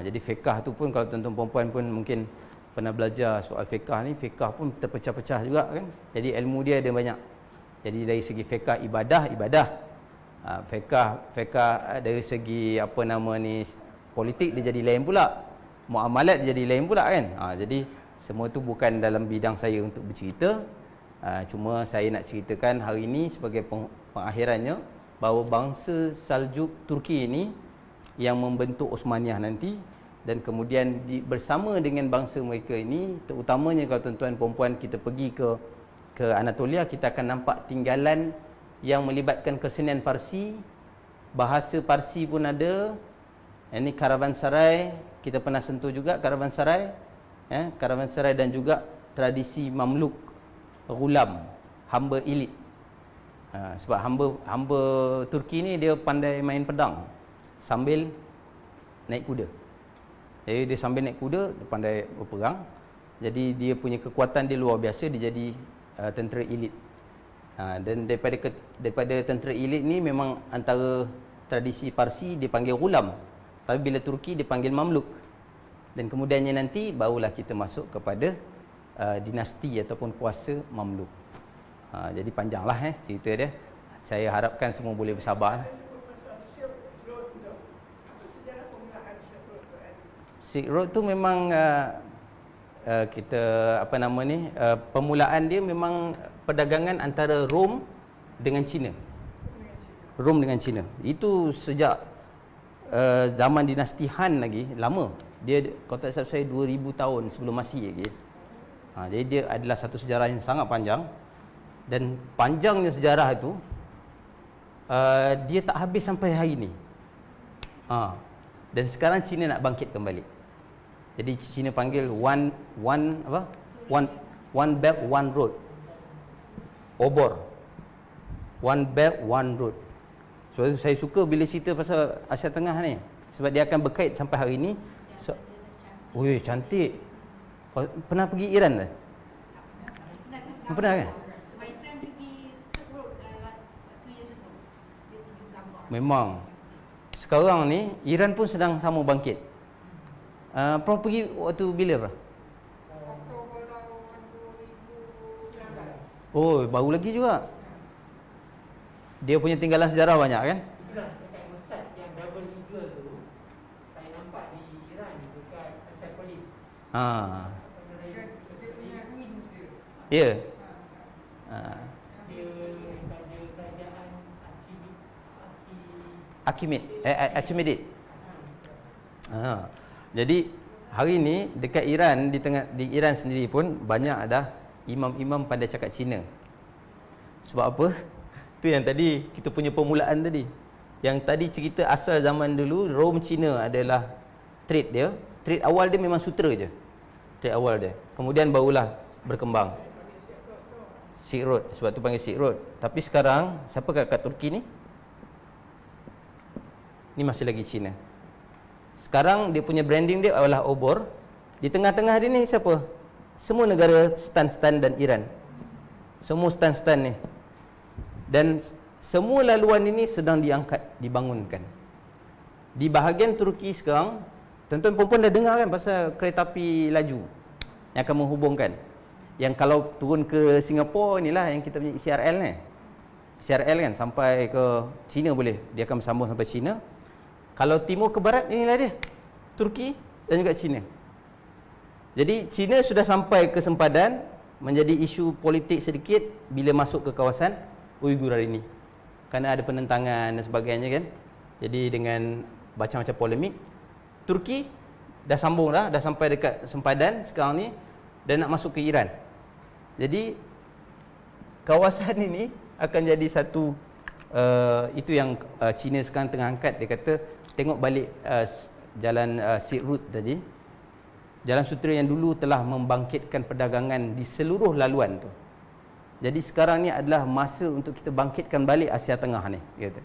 Jadi fiqh tu pun kalau tuan-tuan puan-puan pun mungkin pernah belajar soal fiqh ni, fiqh pun terpecah-pecah juga kan. Jadi ilmu dia ada banyak. Jadi dari segi fiqh ibadah, fiqh dari segi apa nama ni politik dia jadi lain pula, muamalat dia jadi lain pula kan. Jadi semua tu bukan dalam bidang saya untuk bercerita. Cuma saya nak ceritakan hari ini sebagai pengakhirannya bahawa bangsa Saljuk Turki ini yang membentuk Osmaniyah nanti, dan kemudian bersama dengan bangsa mereka ini, terutamanya kalau tuan-tuan perempuan kita pergi ke Anatolia, kita akan nampak tinggalan yang melibatkan kesenian Parsi, bahasa Parsi pun ada. Ini karavansarai, kita pernah sentuh juga karavansarai, karavansarai, dan juga tradisi Mamluk, Ghulam, hamba elit. Sebab hamba Turki ni dia pandai main pedang sambil naik kuda. Jadi dia sambil naik kuda, dia pandai berperang. Jadi dia punya kekuatan dia luar biasa, dia jadi tentera elit. Dan daripada tentera elit ni memang antara tradisi Parsi dipanggil Ghulam, tapi bila Turki dipanggil Mamluk. Dan kemudiannya nanti barulah kita masuk kepada dinasti ataupun kuasa Mamluk. Jadi panjanglah cerita dia. Saya harapkan semua boleh bersabar. Silk Road tu memang kita apa nama ni, permulaan dia memang perdagangan antara Rom dengan China. Rom dengan China. Itu sejak zaman dinasti Han lagi, lama. Dia kalau tak salah saya 2000 tahun sebelum Masih lagi. Jadi dia adalah satu sejarah yang sangat panjang. Dan panjangnya sejarah itu dia tak habis sampai hari ini. Dan sekarang China nak bangkit kembali. Jadi China panggil one belt one road, obor, one belt one road. Sebab saya suka bila cerita pasal Asia Tengah ni, sebab dia akan berkait sampai hari ini. Ui, cantik. Kau pernah pergi Iran tak? Pernah kan? Memang sekarang ni Iran pun sedang sama bangkit. Pernah pergi waktu bila, Prof? Oktober tahun 2019. Oh, baru lagi juga. Dia punya tinggalan sejarah banyak kan? Dekat Ustaz yang double eagle tu, saya nampak di Iran dekat Persepolis. Dia punya wings dia. Ya. Dia pada kerajaan Archimedes. Jadi hari ini dekat Iran, di Iran sendiri pun banyak ada imam-imam pandai cakap Cina. Sebab apa? Itu yang tadi kita punya permulaan tadi. Yang tadi cerita asal zaman dulu Rom Cina adalah trade dia. Trade awal dia memang sutera je. Trade awal dia. Kemudian barulah berkembang. Silk Road, sebab tu panggil Silk Road. Tapi sekarang siapa kat Turki ni? Ni masih lagi Cina. Sekarang dia punya branding dia adalah obor. Di tengah-tengah dia ni siapa? Semua negara stan-stan dan Iran. Semua stan-stan ni. Dan semua laluan ini sedang diangkat, dibangunkan. Di bahagian Turki sekarang, Tuan-tuan perempuan dah dengar kan pasal kereta api laju yang akan menghubungkan. Yang kalau turun ke Singapura inilah yang kita punya CRL ni. CRL kan sampai ke China boleh. Dia akan bersambung sampai China. Kalau timur ke barat inilah dia. Turki dan juga China. Jadi China sudah sampai ke sempadan menjadi isu politik sedikit bila masuk ke kawasan Uighur hari ini. Kerana ada penentangan dan sebagainya kan. Jadi dengan macam-macam polemik, Turki dah sambung dah sampai dekat sempadan sekarang ni dan nak masuk ke Iran. Jadi kawasan ini akan jadi satu itu yang China sekarang tengah angkat. Dia kata tengok balik jalan Silk Route tadi. Jalan sutera yang dulu telah membangkitkan perdagangan di seluruh laluan tu. Jadi sekarang ni adalah masa untuk kita bangkitkan balik Asia Tengah ni, dia kata.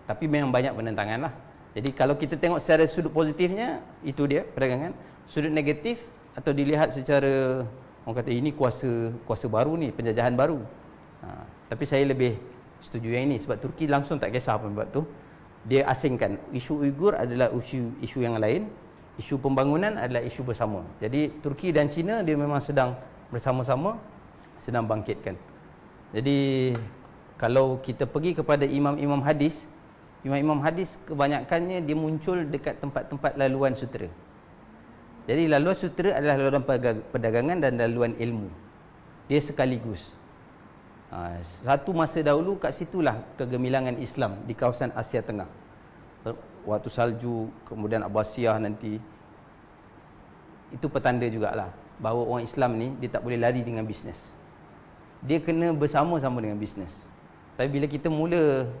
Tapi memang banyak penentangan lah. Jadi kalau kita tengok secara sudut positifnya, itu dia perdagangan. Sudut negatif atau dilihat secara orang kata ini kuasa baru ni, penjajahan baru. Tapi saya lebih setuju yang ini sebab Turki langsung tak kisah pun buat tu. Dia asingkan isu Uighur adalah isu yang lain, isu pembangunan adalah isu bersama. Jadi Turki dan China dia memang sedang bersama-sama sedang bangkitkan. Jadi kalau kita pergi kepada imam-imam hadis, imam-imam hadis kebanyakannya dia muncul dekat tempat-tempat laluan sutera. Jadi laluan sutera adalah laluan perdagangan dan laluan ilmu. Dia sekaligus. Satu masa dahulu kat situlah kegemilangan Islam di kawasan Asia Tengah. Waktu salju, kemudian Abbasiyah nanti. Itu petanda jugalah bahawa orang Islam ni dia tak boleh lari dengan bisnes. Dia kena bersama-sama dengan bisnes. Tapi bila kita mula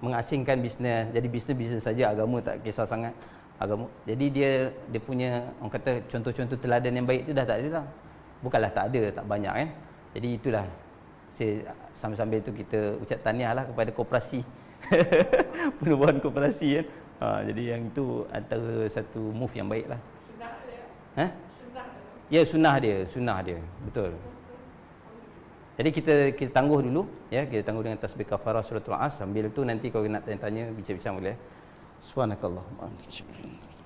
mengasingkan bisnes, jadi bisnes saja, agama tak kisah sangat agama. Jadi dia punya orang kata contoh-contoh teladan yang baik tu dah tak ada dah. Bukanlah tak ada, tak banyak kan. Jadi itulah sambil-sambil tu kita ucap tahniahlah kepada koperasi. Penubuhan koperasi kan. Jadi yang itu antara satu move yang baiklah. Sunnah dia. Sunnah dia. Ya, sunnah dia. Betul. Jadi kita tangguh dulu ya, kita tangguh dengan tasbih kafarah suratul As. Sambil tu nanti kalau nak tanya-tanya bincang-bincang boleh. Subhanakallahumma wa bihamdika.